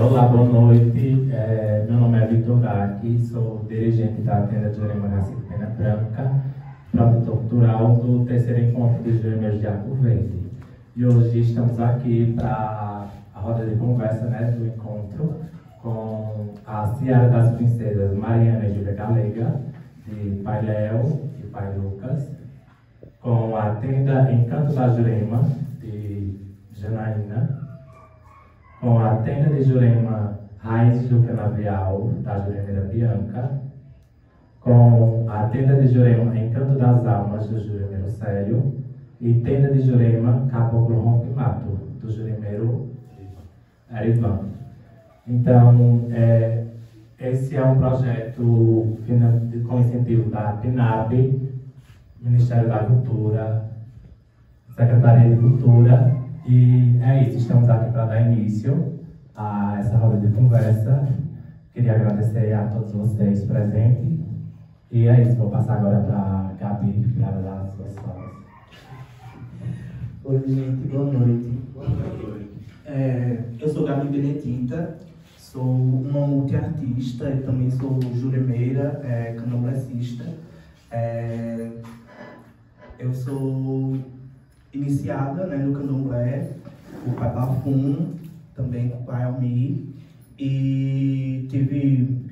Olá, boa noite. Meu nome é Vitor Daqui, sou dirigente da tenda de Jurema Cacique Pena Branca, produtor cultural do terceiro encontro dos Juremeiros de Arco Verde. E hoje estamos aqui para a roda de conversa, né, do encontro com a Seara das Princesas Mariana e Júlia Galega, de Pai Léo e Pai Lucas, com a tenda Encanto da Jurema, de Janaína, com a tenda de Jurema Raízes do Canavial, da Juremeira Bianca, com a tenda de Jurema Encanto das Almas, do Juremeiro Célio, e tenda de Jurema Caboclo Rompe-Mato, do Juremeiro Erivan. Então, esse é um projeto com incentivo da PNAB, Ministério da Cultura, Secretaria de Cultura, e é isso, estamos aqui para dar início a essa roda de conversa. Queria agradecer a todos vocês presentes, e é isso, vou passar agora para a Gabi, para ela dar as suas falas. Oi, gente, boa noite. Eu sou Gabi Benedita, sou uma multiartista e também sou juremeira, candomblessista. Eu sou iniciada, né, no candomblé, com o pai Bafum, também com o pai Almi, e tive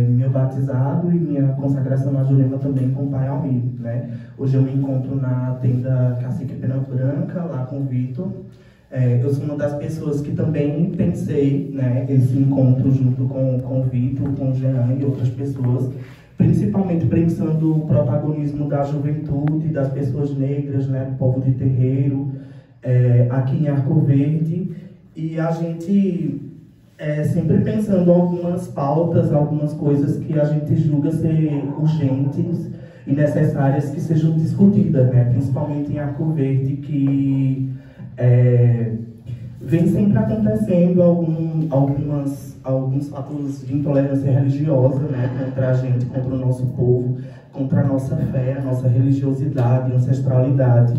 meu batizado e minha consagração na Jurema também com o pai Almi, né? Hoje eu me encontro na tenda Cacique Pena Branca, lá com o Vitor. Eu sou uma das pessoas que também pensei, né, esse encontro junto com o Vitor, com o Jean e outras pessoas, principalmente pensando o protagonismo da juventude, das pessoas negras, né, do povo de terreiro, aqui em Arco Verde. E a gente sempre pensando algumas pautas, algumas coisas que a gente julga ser urgentes e necessárias que sejam discutidas, né, principalmente em Arco Verde, que vem sempre acontecendo alguns fatos de intolerância religiosa, né, contra a gente, contra o nosso povo, contra a nossa fé, a nossa religiosidade, ancestralidade.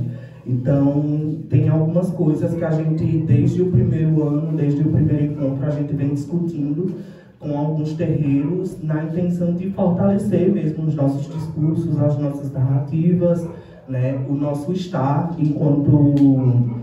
Então, tem algumas coisas que a gente, desde o primeiro ano, desde o primeiro encontro, a gente vem discutindo com alguns terreiros na intenção de fortalecer mesmo os nossos discursos, as nossas narrativas, né, o nosso estar enquanto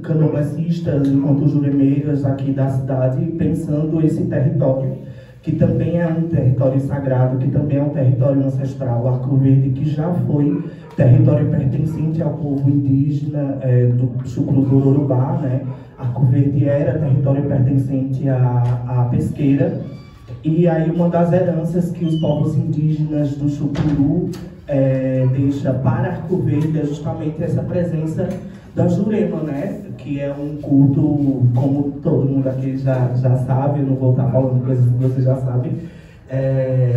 candomblecistas, enquanto juremeiras aqui da cidade, pensando esse território, que também é um território sagrado, que também é um território ancestral, Arco Verde, que já foi território pertencente ao povo indígena do Chucru do Urubá, né? Arco Verde era território pertencente à pesqueira, e aí uma das heranças que os povos indígenas do Chucuru deixa para Arco Verde é justamente essa presença da Jurema, né? Que é um culto, como todo mundo aqui já sabe, eu não vou estar falando coisas que vocês já sabem,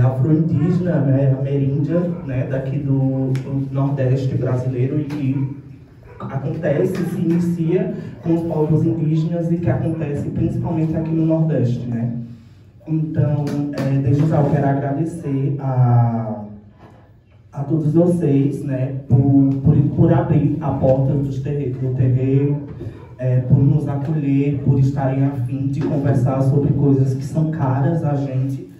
afro-indígena, né? Ameríndia, né? Daqui do Nordeste brasileiro, e que acontece, se inicia com os povos indígenas e que acontece principalmente aqui no Nordeste, né? Então, desde já eu quero agradecer a todos vocês, né, por abrir a porta do terreiro, por nos acolher, por estarem a fim de conversar sobre coisas que são caras a gente.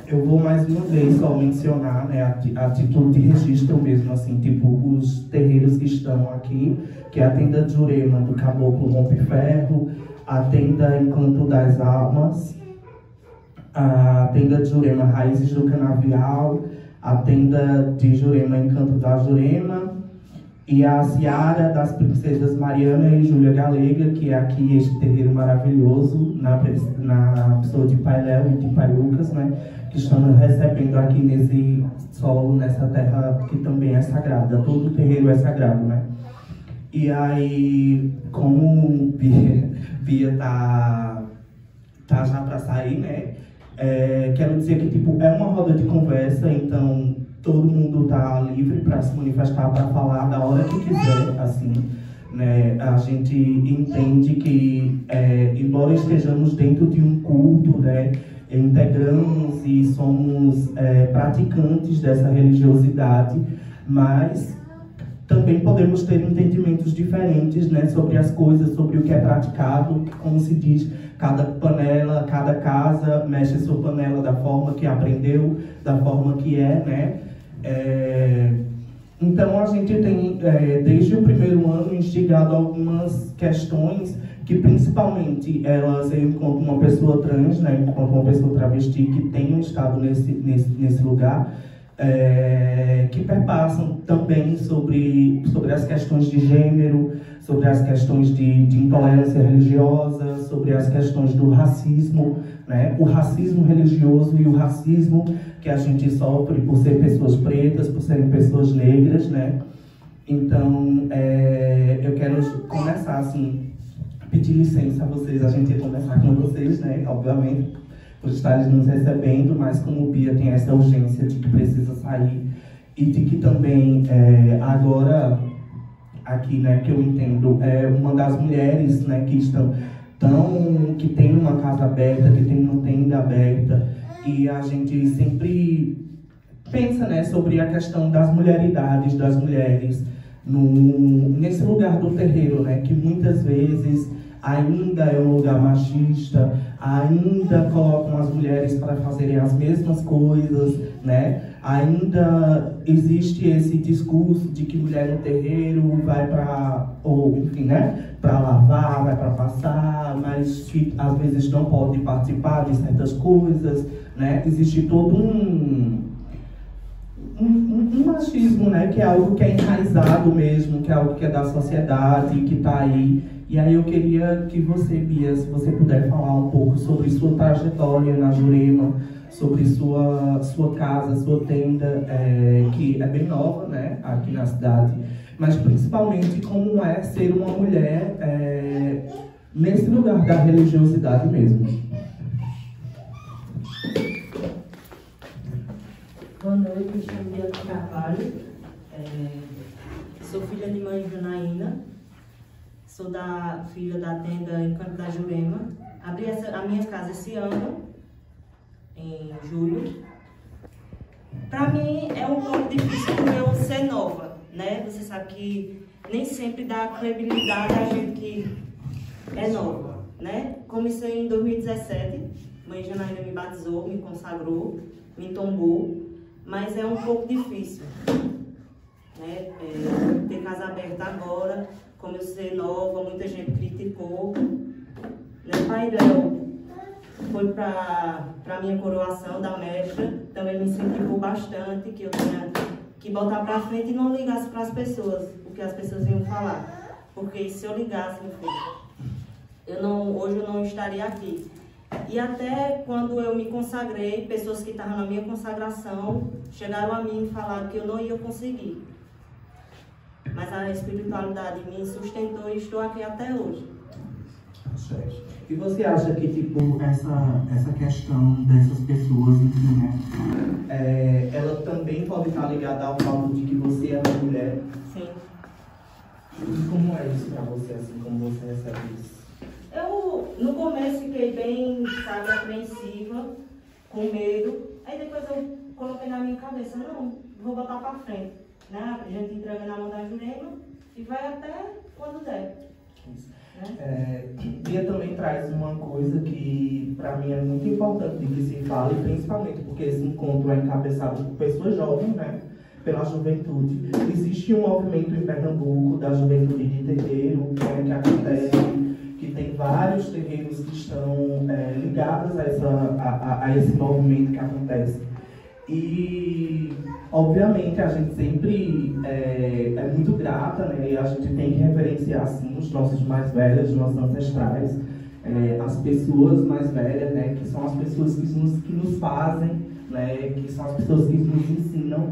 Eu vou mais uma vez só mencionar, né, a título de registro mesmo, assim, tipo, os terreiros que estão aqui, que é a tenda de Jurema do Caboclo Rompe-Ferro, a tenda Encanto das Almas, a tenda de Jurema Raízes do Canavial, a tenda de Jurema Encanto da Jurema, e a Seara das Princesas Mariana e Júlia Galega, que é aqui este terreiro maravilhoso, na pessoa de Pai Léo e de Pai Lucas, né, que estamos recebendo aqui nesse solo, nessa terra que também é sagrada. Todo terreiro é sagrado, né? E aí, como Bia tá já para sair, né? Quero dizer que tipo, é uma roda de conversa, então todo mundo está livre para se manifestar, para falar da hora que quiser, assim, né? A gente entende que, embora estejamos dentro de um culto, né, integramos e somos praticantes dessa religiosidade, mas também podemos ter entendimentos diferentes, né, sobre as coisas, sobre o que é praticado, como se diz, cada panela, cada casa mexe sua panela da forma que aprendeu, da forma que é, né. Então a gente tem, desde o primeiro ano, instigado algumas questões que principalmente elas, eu encontro uma pessoa trans, né, enquanto uma pessoa travesti que tem estado nesse lugar, que perpassam também sobre as questões de gênero, sobre as questões de intolerância religiosa, sobre as questões do racismo, né? O racismo religioso e o racismo que a gente sofre por ser pessoas pretas, por serem pessoas negras, né? Então, eu quero começar, assim, pedir licença a vocês, a gente ia conversar com vocês, né? Obviamente, por estarem nos recebendo, mas como o Bia tem essa urgência de que precisa sair e de que também agora aqui, né, que eu entendo, é uma das mulheres, né, que tem uma casa aberta, que tem uma tenda aberta, e a gente sempre pensa, né, sobre a questão das mulheridades das mulheres nesse lugar do terreiro, né, que muitas vezes ainda é um lugar machista, ainda colocam as mulheres para fazerem as mesmas coisas, né? Ainda existe esse discurso de que mulher no terreiro vai para, ou enfim, né? Para lavar, vai para passar, mas que às vezes não pode participar de certas coisas, né? Existe todo um machismo, né? Que é algo que é enraizado mesmo, que é algo que é da sociedade, que está aí. E aí eu queria que você, Bia, se você puder falar um pouco sobre sua trajetória na Jurema, sobre sua casa, sua tenda, que é bem nova, né, aqui na cidade, mas principalmente como é ser uma mulher nesse lugar da religiosidade mesmo. Boa noite, me chamo Bia Carvalho, sou filha de mãe Janaína. Sou filha da tenda Encanto da Jurema. Abri a minha casa esse ano, em julho. Para mim é um pouco difícil por eu ser nova, né? Você sabe que nem sempre dá credibilidade a gente que é nova, né? Comecei em 2017, mãe Janaína me batizou, me consagrou, me tombou, mas é um pouco difícil, né? Ter casa aberta agora. Como eu ser nova, muita gente criticou. Né? Pairel foi para a minha coroação da mestra, também me incentivou bastante, que eu tinha que botar para frente e não ligasse para as pessoas, o que as pessoas iam falar. Porque se eu ligasse, meu filho, hoje eu não estaria aqui. E até quando eu me consagrei, pessoas que estavam na minha consagração chegaram a mim e falaram que eu não ia conseguir. Mas a espiritualidade me sustentou e estou aqui até hoje. E você acha que, tipo, essa questão dessas pessoas, enfim, né? Ela também pode estar ligada ao fato de que você é uma mulher? Sim. E como é isso para você, assim, como você recebe isso? Eu, no começo, fiquei bem, sabe, apreensiva, com medo. Aí depois eu coloquei na minha cabeça, não, vou botar para frente. Né? A gente entrega na mão da Jurema e vai até quando der. Né? Bia também traz uma coisa que para mim é muito importante de que se fale, principalmente porque esse encontro é encabeçado por pessoas jovens, né? Pela juventude. Existe um movimento em Pernambuco da juventude de terreiro, né, que acontece, que tem vários terreiros que estão ligados a esse movimento que acontece. E, obviamente, a gente sempre é muito grata, né? E a gente tem que reverenciar, sim, os nossos mais velhos, os nossos ancestrais, as pessoas mais velhas, né? Que são as pessoas que nos fazem, né? Que são as pessoas que nos ensinam.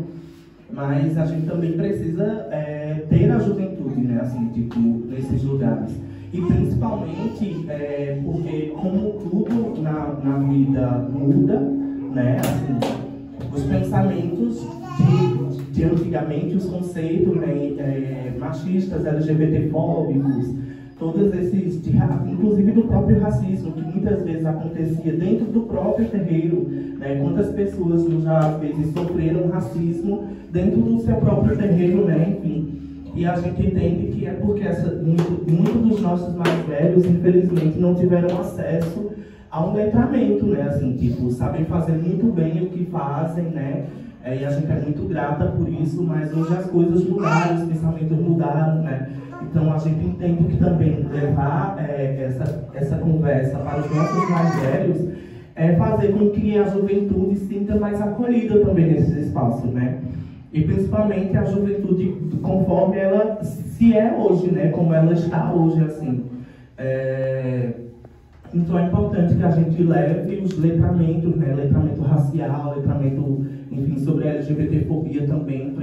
Mas a gente também precisa ter a juventude, né? Assim, tipo, nesses lugares. E, principalmente, porque como tudo na vida muda, né? Assim, os pensamentos de antigamente, os conceitos, né, machistas, LGBTfóbicos, todos esses, inclusive do próprio racismo, que muitas vezes acontecia dentro do próprio terreiro, né, quantas pessoas já às vezes sofreram racismo dentro do seu próprio terreiro, né, enfim. E a gente entende que é porque muitos dos nossos mais velhos, infelizmente, não tiveram acesso a um letramento, né? Assim, tipo, sabem fazer muito bem o que fazem, né? E a gente é muito grata por isso, mas hoje as coisas mudaram, os pensamentos mudaram, né? Então a gente entende que também levar essa conversa para os nossos mais velhos é fazer com que a juventude se sinta mais acolhida também nesses espaços, né? E principalmente a juventude conforme ela se é hoje, né? Como ela está hoje, assim. Então é importante que a gente leve os letramentos, né? Letramento racial, letramento, enfim, sobre a LGBTfobia também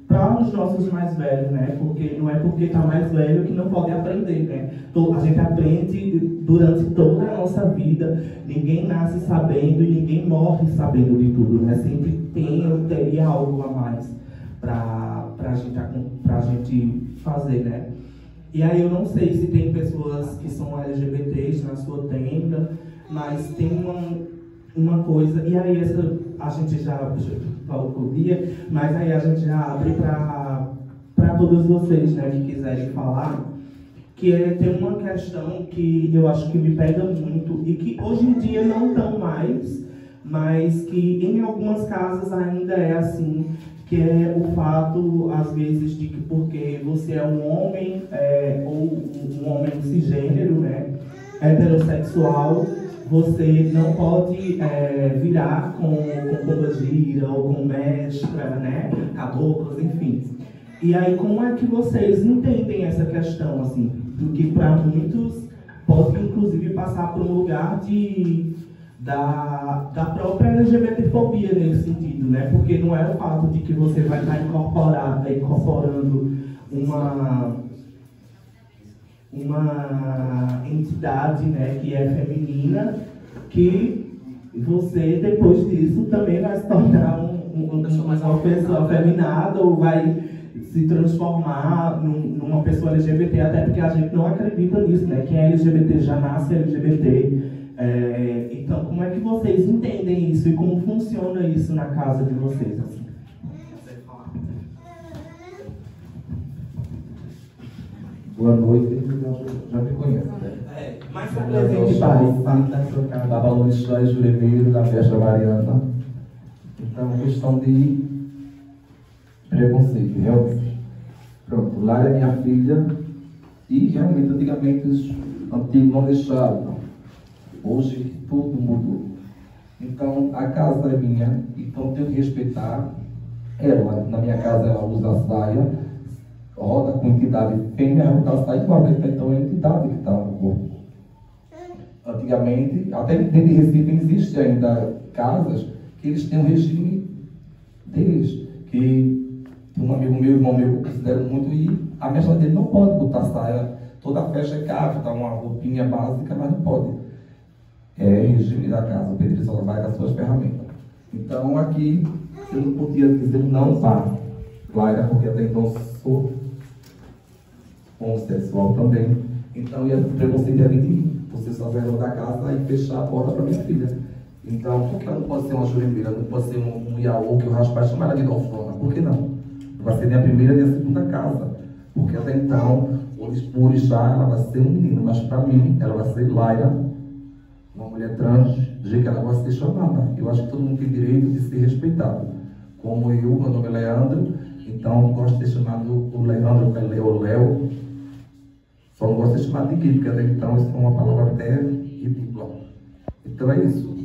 para os nossos mais velhos, né? Porque não é porque está mais velho que não pode aprender, né? A gente aprende durante toda a nossa vida. Ninguém nasce sabendo e ninguém morre sabendo de tudo, né? Sempre tem ou teria algo a mais para a gente fazer, né? E aí eu não sei se tem pessoas que são LGBTs na sua tenda, mas tem uma coisa, e aí a gente já falou por dia, mas aí a gente já abre para todos vocês, né, que quiserem falar, que tem uma questão que eu acho que me pega muito e que hoje em dia não tão mais, mas que em algumas casas ainda é assim, que é o fato, às vezes, de que porque você é um homem, ou um homem cisgênero, né, heterossexual, você não pode virar com pombagira ou com mestra, né, caboclos, enfim. E aí, como é que vocês entendem essa questão, assim, do que para muitos pode, inclusive, passar por um lugar da própria LGBTfobia nesse sentido, né? Porque não é o fato de que você vai estar incorporando uma entidade, né, que é feminina, que você, depois disso, também vai se tornar uma pessoa afeminada ou vai se transformar numa pessoa LGBT, até porque a gente não acredita nisso, né? Quem é LGBT já nasce LGBT. Então, como é que vocês entendem isso e como funciona isso na casa de vocês? Assim? Boa noite, já me conhece, né? Mas se apresente, pai, da sua casa. Babalorixá e Juremeiro, da Festa Mariana. Então, questão de preconceito, realmente. Pronto, Lara é minha filha e realmente, antigamente, os antigos não deixavam. Hoje, tudo mudou. Então, a casa é minha, então eu tenho que respeitar ela. Na minha casa, ela usa saia, roda com entidade fêmea, ela usa saia igual, então é a entidade que está no corpo. Antigamente, até dentro de Recife, existe ainda casas que eles têm um regime deles, que um amigo meu, irmão meu, que eu considero muito, e a mestra dele não pode botar saia, toda a festa é cafta, uma roupinha básica, mas não pode. É regime da casa, o Pedro só vai com as suas ferramentas. Então aqui eu não podia dizer não vá, Clara, porque até então sou homossexual também. Então ia preconceito de mim, você só vai da casa e fechar a porta para minha filha. Então, por que ela não pode ser uma juremeira, não pode ser um iaô que o rapaz chama ela de dolfona? Por que não? Vai ser nem a primeira nem a segunda casa. Porque até então, o orixá, ela vai ser um menino, mas para mim, ela vai ser Laira, uma mulher trans, do jeito que ela gosta de ser chamada. Eu acho que todo mundo tem direito de ser respeitado. Como eu, meu nome é Leandro, então eu gosto de ser chamado o Leandro, que é o Léo. Só não gosto de ser chamado de Gui, porque até então isso é uma palavra até ridícula. Então é isso.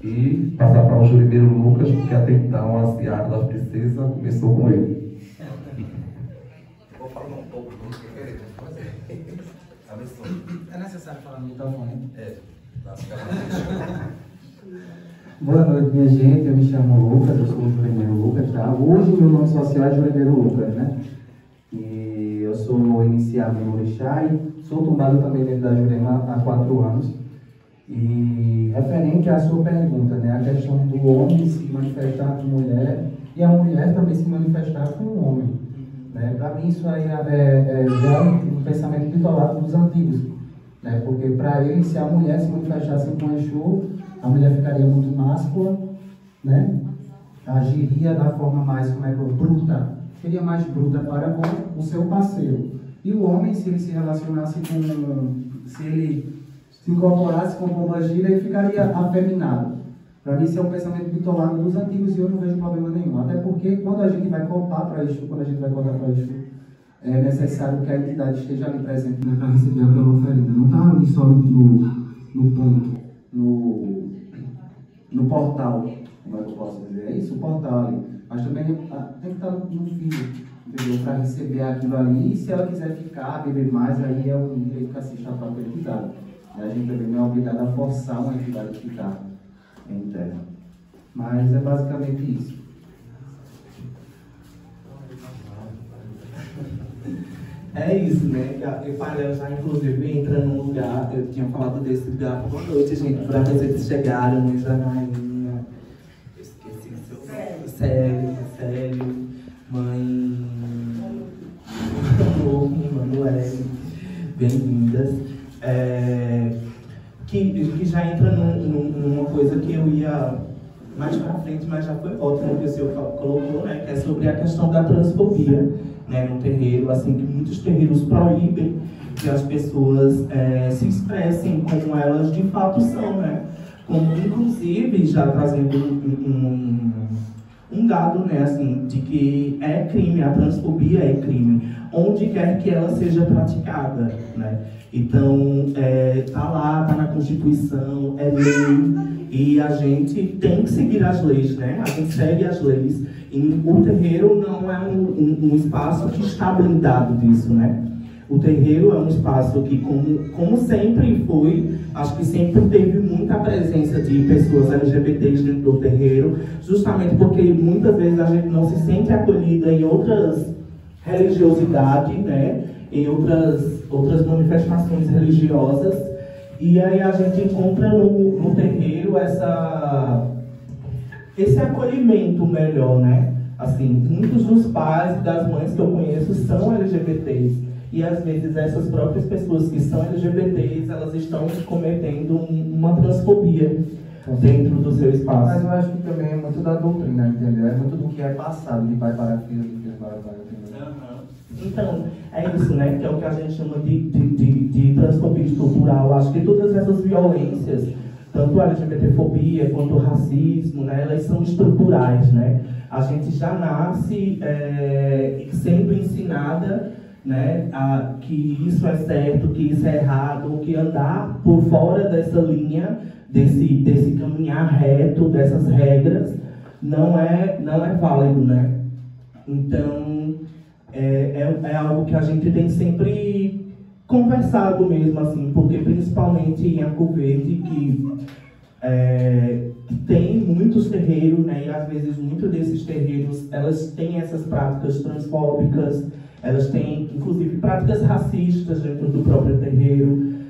E passar para o Juremeiro Lucas, porque até então a Seara da Princesa começou com ele. Vou falar um pouco do que queremos fazer. É necessário falar no microfone? É. Boa noite, minha gente. Eu me chamo Lucas, eu sou o Juremeiro Lucas, tá? Hoje o meu nome social é Juremeiro Lucas, né? E eu sou iniciado no Orixá e sou tombado também dentro da Jurema há 4 anos. E referente à sua pergunta, né? A questão do homem se manifestar com mulher e a mulher também se manifestar com o homem, né? Para mim isso aí é já um pensamento bitolado dos antigos, né? Porque para eles, se a mulher se manifestasse com Exu, a mulher ficaria muito máscula, né? Agiria da forma mais, bruta, seria mais bruta para com o seu parceiro. E o homem, se ele se relacionasse com... se ele se incorporasse com pombagira, ele ficaria afeminado. Para mim, isso é um pensamento bitolado dos antigos e eu não vejo problema nenhum. Até porque quando a gente vai cortar para Exu, quando a gente vai cortar para Exu, é necessário que a entidade esteja ali presente para receber aquela oferenda. Não está ali só no ponto, no portal, como é que eu posso dizer? É isso, o portal ali. Mas também tem que estar no filho, entendeu? Para receber aquilo ali. E se ela quiser ficar, beber mais, aí é um direito que assiste a própria entidade. A gente também não é obrigado a forçar uma entidade a ficar em terra. Mas é basicamente isso. É isso, né? O painel já, inclusive, entra num lugar, eu tinha falado desse lugar. Boa noite, gente, para vocês que chegaram, mãe Janaína, eu esqueci o seu Célio, mãe Manuel, bem-vindas. Que já entra numa coisa que eu ia mais para frente, mas já foi ótimo que o senhor colocou, né? Que é sobre a questão da transfobia, né, no terreiro, assim, que muitos terreiros proíbem que as pessoas se expressem como elas de fato são, né? Como, inclusive, já trazendo um dado, né, assim, de que é crime, a transfobia é crime, onde quer que ela seja praticada, né? Então, tá lá, tá na Constituição, é lei, e a gente tem que seguir as leis, né? A gente segue as leis. E o terreiro não é um espaço que está blindado disso, né? O terreiro é um espaço que, como sempre foi, acho que sempre teve muita presença de pessoas LGBTs dentro do terreiro, justamente porque muitas vezes a gente não se sente acolhida em outras religiosidades, né? Em outras manifestações religiosas, e aí a gente encontra no terreiro esse acolhimento melhor, né? Assim, muitos dos pais e das mães que eu conheço são LGBTs, e às vezes essas próprias pessoas que são LGBTs, elas estão cometendo uma transfobia dentro do seu espaço. Mas eu acho que também é muito da doutrina, entendeu? É muito do que é passado, de pai para filho, de filho para pai, entendeu? Então, é isso, né? Que é o que a gente chama de transfobia estrutural. Acho que todas essas violências, tanto a LGBTfobia quanto o racismo, né, elas são estruturais, né? A gente já nasce sendo ensinada, né, que isso é certo, que isso é errado, que andar por fora dessa linha, desse caminhar reto, dessas regras, não é válido, né? Então, é algo que a gente tem sempre conversado mesmo, assim, porque principalmente em Arco Verde, que tem muitos terreiros, né, e às vezes muitos desses terreiros, elas têm essas práticas transfóbicas, elas têm, inclusive, práticas racistas dentro do próprio terreiro,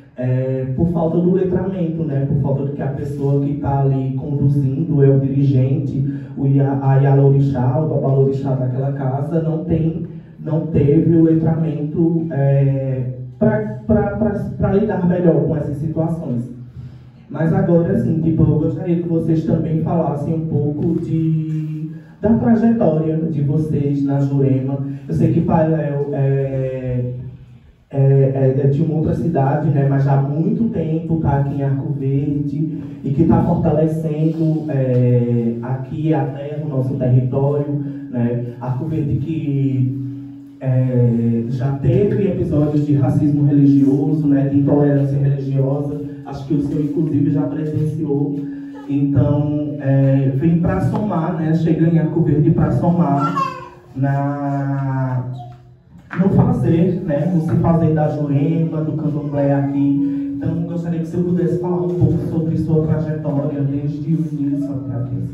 por falta do letramento, né, por falta de que a pessoa que está ali conduzindo, o dirigente, a Yalorixá, o Babalorixá daquela casa, não teve o letramento para lidar melhor com essas situações. Mas agora, assim, tipo, eu gostaria que vocês também falassem um pouco da trajetória de vocês na Jurema. Eu sei que Pai Léo é de uma outra cidade, né, mas já há muito tempo está aqui em Arco Verde e que está fortalecendo aqui a terra, o nosso território, né? Arco Verde que já teve episódios de racismo religioso, né, de intolerância religiosa, acho que o senhor inclusive já presenciou. Então, vem para somar, né, chega em Arco Verde para somar no fazer, né, no se fazer da Jurema, do candomblé aqui. Então, gostaria que o senhor pudesse falar um pouco sobre sua trajetória desde o início até aqui.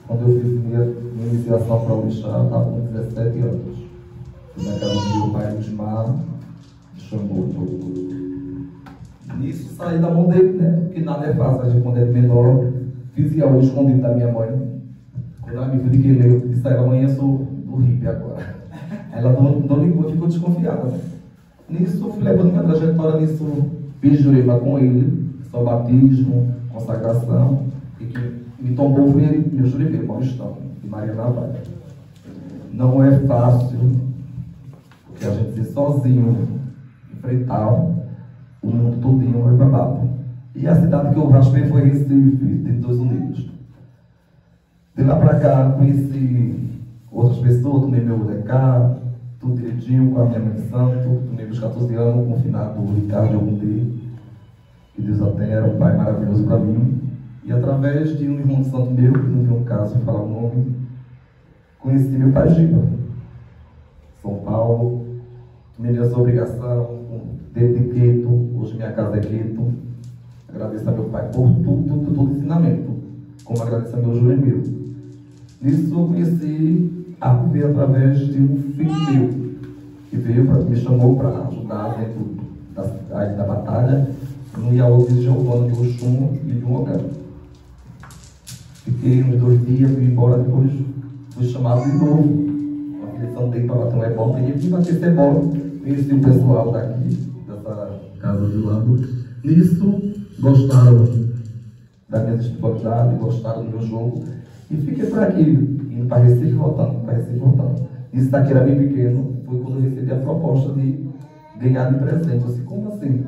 Quando eu fiz minha iniciação para o Orixá, eu estava com 17 anos. Fui na casa do meu pai, Edmar, me chamou todo. Nisso saí da mão dele, né? Porque nada é fácil, a gente quando é menor. Fiz Iaú escondido da minha mãe. Quando ela me viu de que eu disse a ela, amanhã eu sou do hippie agora. Ela não ligou e ficou desconfiada, né? Nisso, fui levando minha trajetória nisso, fiz Jurema com ele, só batismo, consagração, e que me tombou foi ele, meu juremeiro, Mauristão, de Maria Navalha. não é fácil, porque a gente sozinho enfrentar o mundo todinho é babado. E a cidade que eu raspei foi Recife, de Estados Unidos. De lá pra cá, conheci outras pessoas, tomei meu DK, tudo direitinho com a minha mãe de santo, tomei meus 14 anos com o finado Ricardo Agundi, que Deus a tenha, era um pai maravilhoso para mim. E através de um irmão de santo meu, que não viu um caso, vou falar o nome, conheci meu pai Giba, São Paulo, tomei minhas obrigações, dentro de Quito, hoje minha casa é Quito. Agradeço a meu pai por todo ensinamento, como agradeço a meu Juremiro. Nisso eu conheci a Rubê através de um filho meu, que me chamou para ajudar dentro da batalha, no Iaú de Giovana, de Oxum e de Ogã. Fiquei uns 2 dias, fui embora, depois fui chamado de novo. A direção dele para bater um rebote, e vim bater essa bola. Conheci o pessoal daqui, dessa casa do lado. Nisso, gostaram da minha disponibilidade, gostaram do meu jogo. E fiquei por aqui, indo para Recife e voltando, para Recife e voltando. Isso daqui era bem pequeno, foi quando eu recebi a proposta de ganhar de presente. Eu disse, como assim?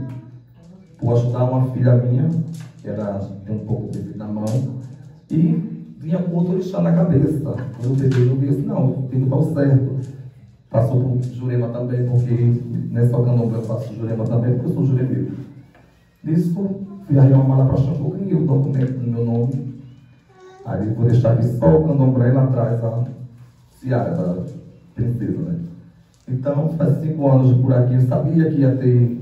Vou ajudar uma filha minha, que tem um pouco de defeito na mão, e vinha com outro orixá na cabeça. Quando eu peguei, eu disse, não, tem que dar o certo. Passou por Jurema também, porque não é só candomblé, eu faço Jurema também, porque eu sou juremeiro. Nisso, fui arranhar uma mala para Xangô, ganhei o documento no meu nome. Aí vou deixar aqui só o candomblé lá atrás, a Ciara da princesa, né? Então, faz 5 anos por aqui, eu sabia que ia ter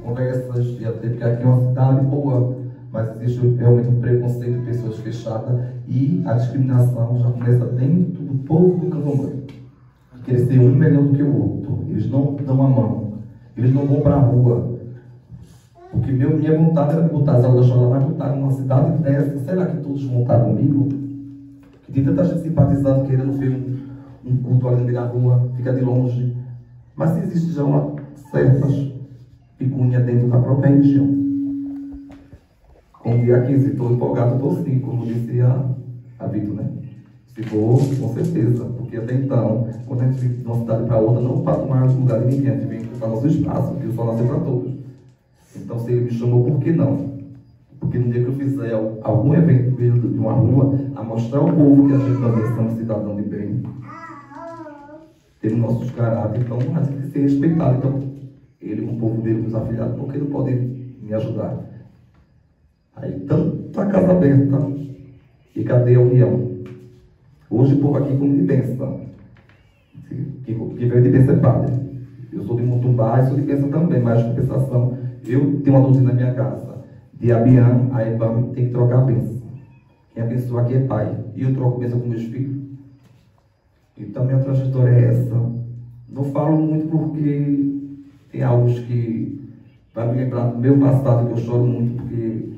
conversas, ia ter, porque aqui é uma cidade boa, mas existe realmente um preconceito de pessoas fechadas e a discriminação já começa dentro do povo do candomblé. Querer ser um melhor do que o outro, eles não dão a mão, eles não vão para a rua. Porque minha vontade era de botar as aulas lá, mas botar numa cidade dessa, será que todos vão estar comigo? Que tem tanta gente simpatizando, querendo ver um culto ali no meio da rua, fica de longe. Mas existe já uma certas picunha dentro da própria religião. Com o dia 15, estou empolgado, estou sim, como disse a Vitor, né? Se for, com certeza, porque até então, quando a gente vem de uma cidade para outra, não para tomar o lugar de ninguém, a gente vem para o nosso espaço, porque o sol nasceu para todos. Então, se ele me chamou, por que não? Porque no dia que eu fizer algum evento de uma rua, a mostrar ao povo que a gente também somos cidadão de bem, temos nossos caráter, então a gente tem que ser respeitado. Então, ele com o povo dele, com os afiliados, por que não pode me ajudar? Aí, tanto a casa aberta, e cadê a união? Hoje o povo aqui come de bênção. Que veio de bênção é padre. Eu sou de Mutumbá e sou de bênção também, mas de compensação, eu tenho uma doutrina na minha casa. De Abian a Ebam tem que trocar a bênção. Quem abençoa aqui é pai. E eu troco bênção com meus filhos. Então minha trajetória é essa. Não falo muito porque tem algo que vai me lembrar do meu passado, que eu choro muito, porque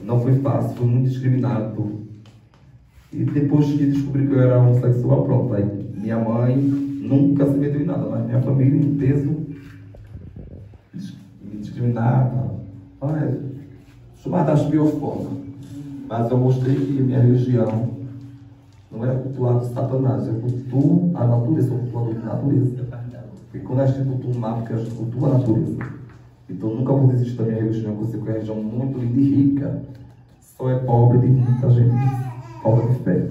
não foi fácil, fui muito discriminado. E depois que descobri que eu era homossexual, pronto. Aí minha mãe nunca se meteu em nada, mas minha família em peso me discriminava. Chamada das piores formas. Mas eu mostrei que minha religião não é cultuar do Satanás, eu cultuo a natureza, eu cultuo a natureza. E quando a gente cultua o mar, porque a gente cultua a natureza. Então eu nunca vou desistir da minha religião, porque é uma religião muito linda e rica. Só é pobre de muita gente, pobre de fé.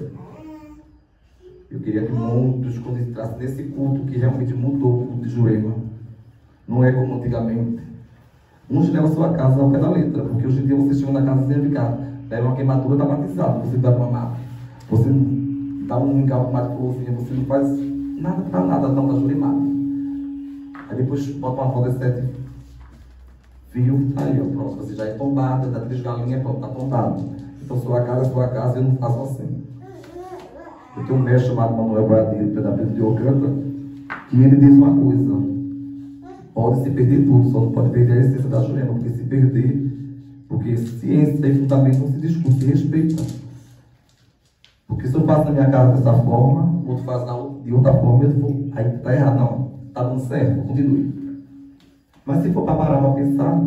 Eu queria que muitos concentrassem nesse culto que realmente mudou o culto de Jurema. Não é como antigamente. Uns levam a sua casa ao pé da letra, porque hoje em dia você chega na casa sem ficar, leva uma queimadura, está batizado, você dá uma mata. Você dá um mingau com uma florzinha, você não faz nada para nada, não, está jurimado. Aí depois bota uma roda de 7 fios, aí ó, pronto, você já é tombada, dá 3 galinhas, pronto, está tombado. Então sua casa, eu não faço assim. Eu tenho um mestre chamado Manuel Bradeiro, da Pedro de Ocanta, que ele diz uma coisa: pode se perder tudo, só não pode perder a essência da Jurema, porque se perder, porque ciência e fundamento não se discute, se respeita. Porque se eu faço na minha casa dessa forma, o outro faz de outra forma, eu vou, aí está errado, não, está dando certo, continue. Mas se for para parar para pensar,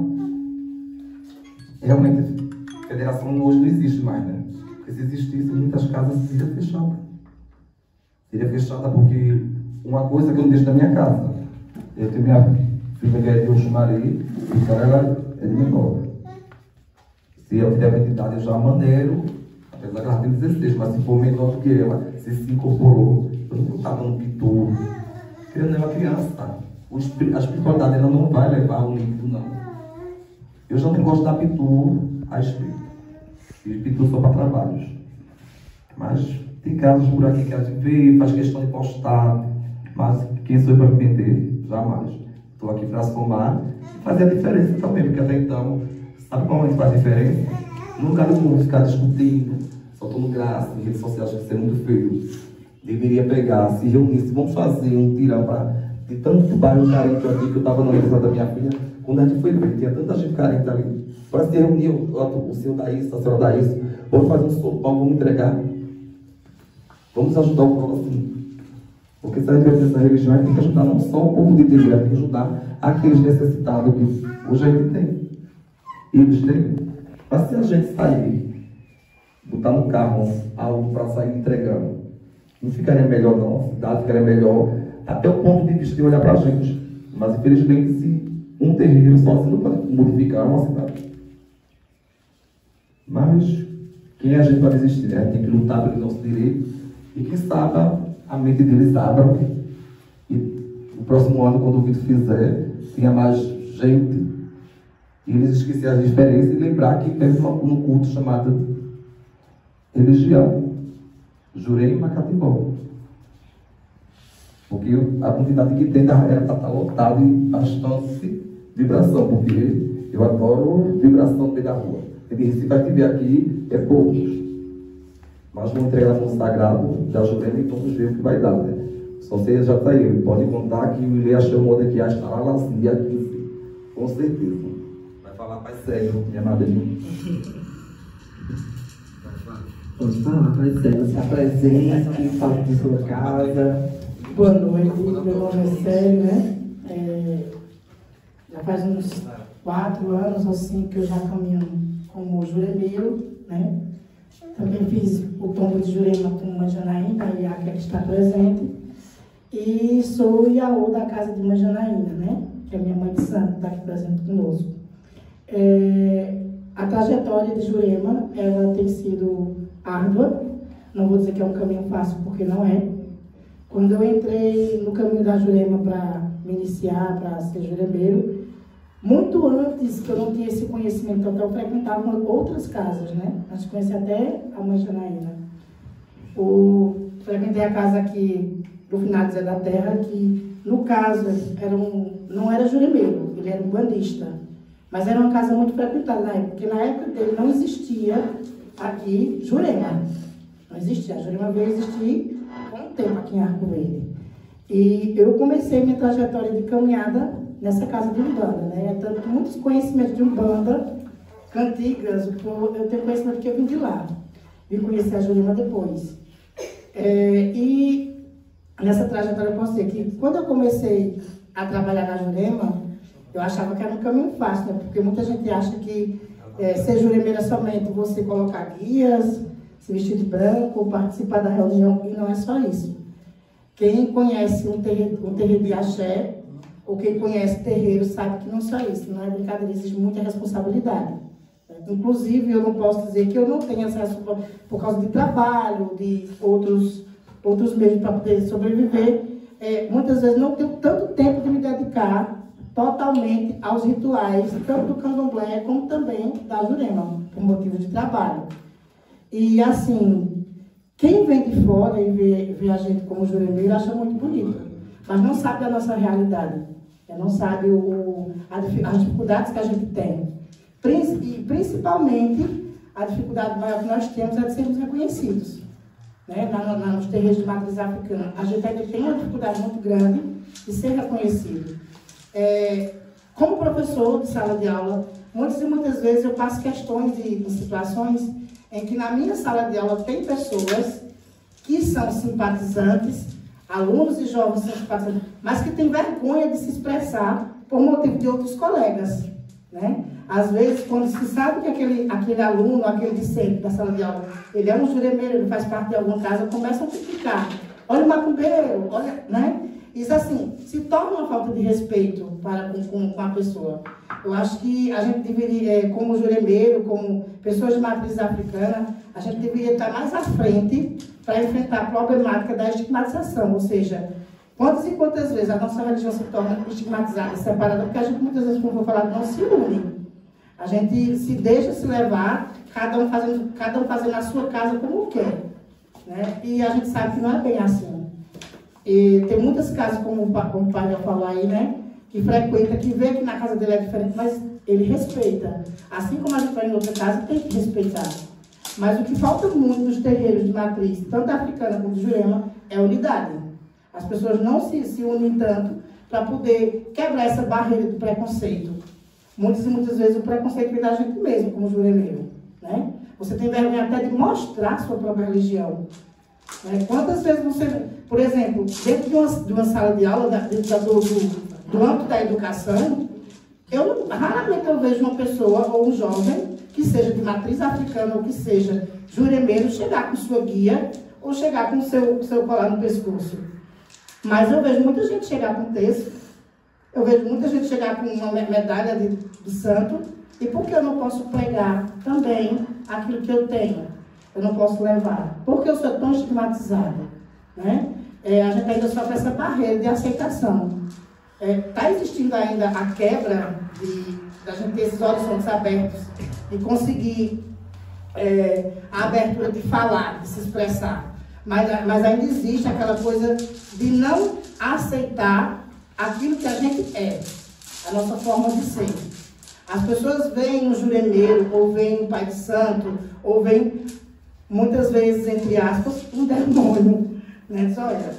realmente a federação hoje não existe mais, né? Porque se existisse, muitas casas seriam fechadas. Seria fechada porque uma coisa que eu não deixo da minha casa. Eu tenho minha filha que é de Oxumari, e para ela é de menor. Se eu tiver a identidade, eu já maneiro, apesar que ela tem 16, mas se for menor do que ela, se incorporou, eu não vou estar dando pitu. Criando ela criança. A espiritualidade ela não vai levar o líquido, não. Eu já não gosto da pitu a espírito. E pitu só para trabalhos. Mas tem casos por aqui que a gente vê, faz questão de postar, mas quem sou eu para me vender? Jamais. Estou aqui para somar e fazer a diferença também, porque até então, sabe como a gente faz diferença? No lugar do mundo ficar discutindo, soltando graça, em redes sociais vai ser muito feio. Deveria pegar, se reunir, se vamos fazer um tirão para de tanto bairro carente aqui que eu estava na universidade da minha filha, quando a gente foi ver, tinha tanta gente carente ali, para se reunir, o senhor da isso, a senhora da isso, vamos fazer um sopão, vamos entregar. Vamos ajudar o próximo. Porque se a gente vai ter essa religião, a gente tem que ajudar não só o povo de Deus, a gente tem que ajudar aqueles necessitados que hoje a gente tem. E eles têm. Mas se a gente sair, botar no carro algo para sair entregando, não ficaria melhor não, a cidade ficaria melhor, até o ponto de vista de olhar para a gente. Mas infelizmente, se um terreiro sozinho não pode modificar uma cidade. Mas quem a gente vai desistir? A gente tem que lutar pelo nosso direito. E quem sabe a mente deles abra. E no próximo ano, quando o Vitor fizer, tenha mais gente. E eles esquecerem as diferenças e lembrar que temos um culto chamado religião. Jurema Catimbó. Porque a quantidade que tem era para estar lotada e bastante vibração. Porque eu adoro vibração no meio da rua. E de Recife vai ver aqui é poucos. Mas vou entregar no sagrado da Jurema e todos ver o que vai dar, né? Só você já está aí. Pode contar que o Ilê chamou daqui a estar lá assim, dia 15. Com certeza. Vai falar Pai Cego, minha madrinha. Pode falar, Pai Cego. Se apresente, fala de sua casa. Boa noite, meu nome é Célio, né? Já faz uns 4 anos assim que eu já caminho como juremeiro, né? Também fiz o tombo de Jurema com Mãe Janaína, e a que está presente. E sou Iaô da casa de Mãe Janaína, né? Que é minha mãe de santo, está aqui presente conosco. A trajetória de Jurema, ela tem sido árdua. Não vou dizer que é um caminho fácil, porque não é. Quando eu entrei no caminho da Jurema para me iniciar, para ser juremeiro, muito antes que eu não tinha esse conhecimento total, eu frequentava outras casas, né? Antes de conhecer até a Mãe Janaína. Frequentei a casa aqui do final de Zé da Terra, que no caso não era juremeiro, ele era um bandista. Mas era uma casa muito frequentada na época, porque na época dele não existia aqui Jurema. Não existia. A Jurema veio existir com um tempo aqui em Arco Verde. E eu comecei minha trajetória de caminhada nessa casa de Umbanda, né? Tanto que muitos conhecimentos de Umbanda, cantigas, eu tenho conhecimento que eu vim de lá. Vim conhecer a Jurema depois. E nessa trajetória eu posso dizer que quando eu comecei a trabalhar na Jurema, eu achava que era um caminho fácil, né? Porque muita gente acha que ser juremeira é somente você colocar guias, se vestir de branco, participar da reunião, e não é só isso. Quem conhece um terreiro de axé, ou quem conhece terreiro, sabe que não é só isso, não é brincadeira, exige muita responsabilidade. Inclusive, eu não posso dizer que eu não tenho acesso por causa de trabalho, de outros meios para poder sobreviver. Muitas vezes não tenho tanto tempo de me dedicar totalmente aos rituais, tanto do candomblé como também da Jurema, por motivo de trabalho. E assim, quem vem de fora e vê a gente como juremeiro acha muito bonito, mas não sabe da nossa realidade, não sabe as dificuldades que a gente tem. E principalmente, a dificuldade maior que nós temos é de sermos reconhecidos. Né? Nos terreiros de matriz africana, a gente ainda tem uma dificuldade muito grande de ser reconhecido. Como professor de sala de aula, muitas e muitas vezes eu passo questões em situações em que na minha sala de aula tem pessoas que são simpatizantes, alunos e jovens são simpatizantes, mas que têm vergonha de se expressar por motivo de outros colegas. Né? Às vezes, quando se sabe que aquele aluno, aquele discente da sala de aula, ele é um juremeiro, ele faz parte de alguma casa, começam a criticar olha o macumbeiro, olha, né? Isso, assim, se torna uma falta de respeito com a pessoa. Eu acho que a gente deveria, como juremeiro, como pessoas de matriz africana, a gente deveria estar mais à frente para enfrentar a problemática da estigmatização. Ou seja, quantas e quantas vezes a nossa religião se torna estigmatizada, separada, porque a gente muitas vezes, como foi falado, não se une. A gente se deixa se levar, cada um fazendo a sua casa como quer. Né? E a gente sabe que não é bem assim. E tem muitas casas, como o pai já falou aí, né? Que frequenta, que vê que na casa dele é diferente, mas ele respeita. Assim como a gente vai em outra casa, tem que respeitar. Mas o que falta muito nos terreiros de matriz, tanto africana como de Jurema, é unidade. As pessoas não se unem tanto para poder quebrar essa barreira do preconceito. Muitas e muitas vezes o preconceito vem da gente mesmo, como juremeiro. Né? Você tem vergonha até de mostrar a sua própria religião. Né? Quantas vezes você, por exemplo, dentro de uma sala de aula, do âmbito da educação, raramente eu vejo uma pessoa ou um jovem que seja de matriz africana ou que seja juremeiro chegar com sua guia ou chegar com o seu colar no pescoço. Mas eu vejo muita gente chegar com texto, eu vejo muita gente chegar com uma medalha de santo, e por que eu não posso pregar também aquilo que eu tenho? Eu não posso levar. Porque eu sou tão estigmatizada, né? A gente ainda sofre essa barreira de aceitação. Está existindo ainda a quebra da gente ter esses horizontes abertos e conseguir a abertura de falar, de se expressar. Mas ainda existe aquela coisa de não aceitar aquilo que a gente é, a nossa forma de ser. As pessoas veem um juremeiro, ou veem um pai de santo, ou veem, muitas vezes, entre aspas, um demônio. Né? Diz, olha,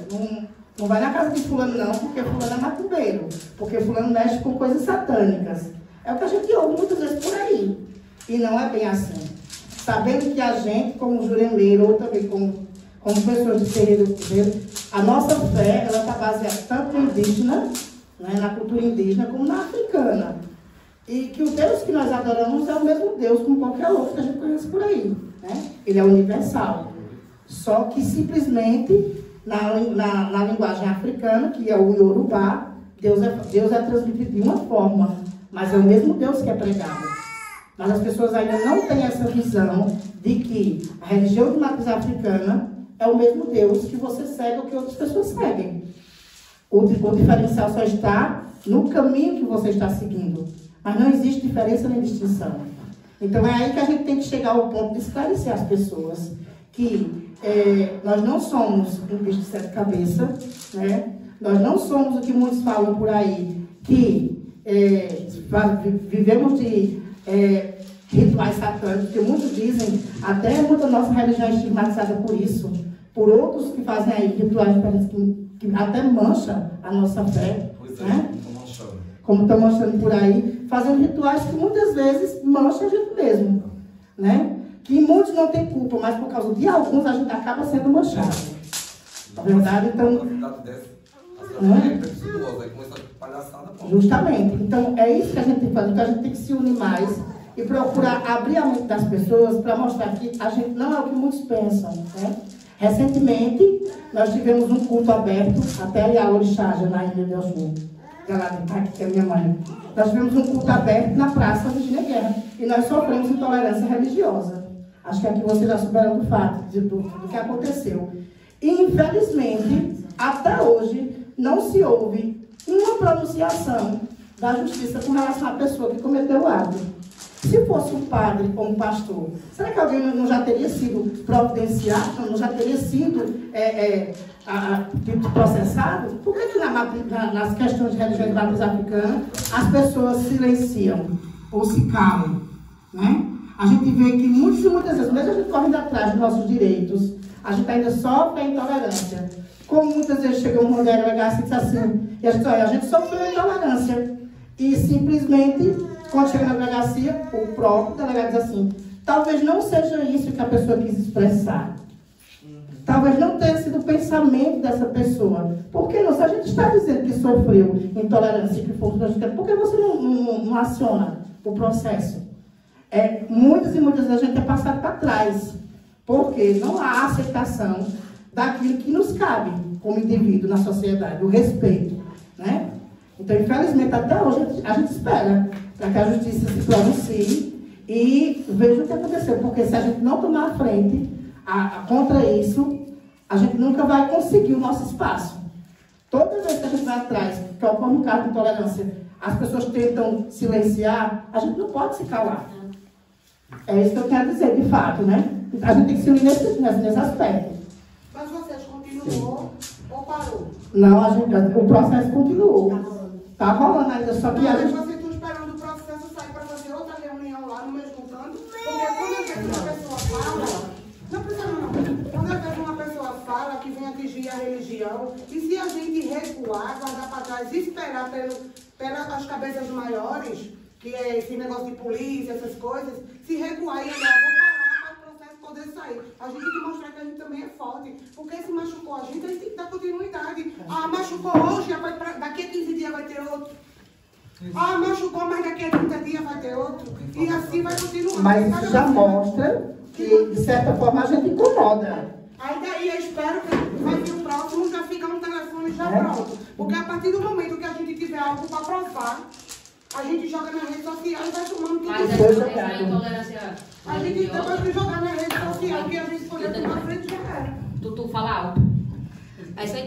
não vai na casa de fulano não, porque fulano é macumbeiro, porque fulano mexe com coisas satânicas. É o que a gente ouve muitas vezes por aí. E não é bem assim. Sabendo que a gente, como juremeiro, ou também como pessoas de terreiro, a nossa fé, ela está baseada tanto no indígena, né, na cultura indígena, como na africana. E que o Deus que nós adoramos é o mesmo Deus como qualquer outro que a gente conhece por aí. Né? Ele é universal. Só que simplesmente, na linguagem africana, que é o Yorubá, Deus é transmitido de uma forma, mas é o mesmo Deus que é pregado. Mas as pessoas ainda não têm essa visão de que a religião de matriz africana é o mesmo Deus que você segue ou que outras pessoas seguem. O diferencial só está no caminho que você está seguindo. Mas não existe diferença nem distinção. Então é aí que a gente tem que chegar ao ponto de esclarecer as pessoas que nós não somos um bicho de sete cabeças, né? Nós não somos o que muitos falam por aí, que vivemos de rituais satânicos, que muitos dizem, até muita nossa religião é estigmatizada por isso, por outros que fazem aí rituais diferentes que até mancham a nossa fé. Pois né? Como estão mostrando por aí, fazendo rituais que muitas vezes mancham a gente mesmo, né? Que muitos não têm culpa, mas por causa de alguns a gente acaba sendo manchado. Na verdade, então... Justamente. Então, é isso que a gente tem que fazer. Então, a gente tem que se unir mais e procurar abrir a mente das pessoas para mostrar que a gente não é o que muitos pensam, né? Recentemente, nós tivemos um culto aberto, até ali a Orixá, na Ilha de Oxum. Aqui que é minha mãe. Nós tivemos um culto aberto na Praça Virginia Guerra e nós sofremos intolerância religiosa. Acho que aqui vocês já souberam do fato, do que aconteceu. E, infelizmente, até hoje, não se ouve uma pronunciação da justiça com relação à pessoa que cometeu o ato. Se fosse um padre ou um pastor, será que alguém não já teria sido providenciado, não já teria sido processado? Por que nas questões de religião de matriz africana as pessoas silenciam ou se calam? Né? A gente vê que muitas vezes, mesmo a gente correndo atrás dos nossos direitos, a gente ainda sofre a intolerância. Como muitas vezes chega uma mulher delegacia e diz assim, e a gente sofreu a intolerância. E simplesmente, quando chega na delegacia, o próprio delegado diz assim, talvez não seja isso que a pessoa quis expressar. Talvez não tenha sido o pensamento dessa pessoa. Por que não? Se a gente está dizendo que sofreu intolerância, que foi prejudicado, por que você não aciona o processo? Muitas e muitas vezes a gente é passado para trás. Porque não há aceitação daquilo que nos cabe como indivíduo na sociedade, o respeito, né? Então, infelizmente, até hoje a gente espera para que a justiça se pronuncie e veja o que aconteceu, porque se a gente não tomar a frente contra isso, a gente nunca vai conseguir o nosso espaço. Toda vez que a gente vai atrás, que ocorre um caso de intolerância, as pessoas tentam silenciar, a gente não pode se calar. É isso que eu quero dizer, de fato, né? A gente tem que se unir nesse aspecto. Mas vocês continuou ou parou? Não, o processo continuou. Está rolando ainda, só que a Mas gente... vocês estão esperando o processo sair para fazer outra reunião lá no mesmo canto? Porque quando eu vejo uma pessoa fala... Não precisa não. Quando eu vejo uma pessoa fala que vem atingir a religião, e se a gente recuar, guardar para trás e esperar pelas cabeças maiores, que é esse negócio de polícia, essas coisas, se recuar e andar, vou parar para o processo poder sair. A gente tem que mostrar que a gente também é forte. Porque se machucou a gente tem que dar continuidade. Ah, machucou hoje, daqui a 15 dias vai ter outro. Ah, machucou, mas daqui a 30 dias vai ter outro. E assim vai continuar. Mas isso já mostra que, de certa forma, a gente incomoda. Aí daí eu espero que vai vir o próximo, já fica no telefone já pronto. Porque a partir do momento que a gente tiver algo para provar, a gente joga nas redes sociais e vai tomando tudo. Mas essa intolerância a gente depois de jogar nas redes sociais, que a gente poder tomar frente, já era. Tu fala alto. Essa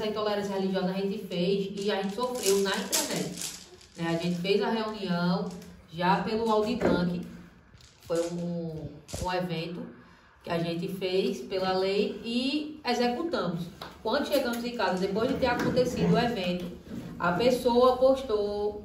intolerância religiosa a gente fez e a gente sofreu na internet. Né? A gente fez a reunião já pelo Audiblanc. Foi um evento que a gente fez pela lei e executamos. Quando chegamos em casa, depois de ter acontecido o evento, a pessoa postou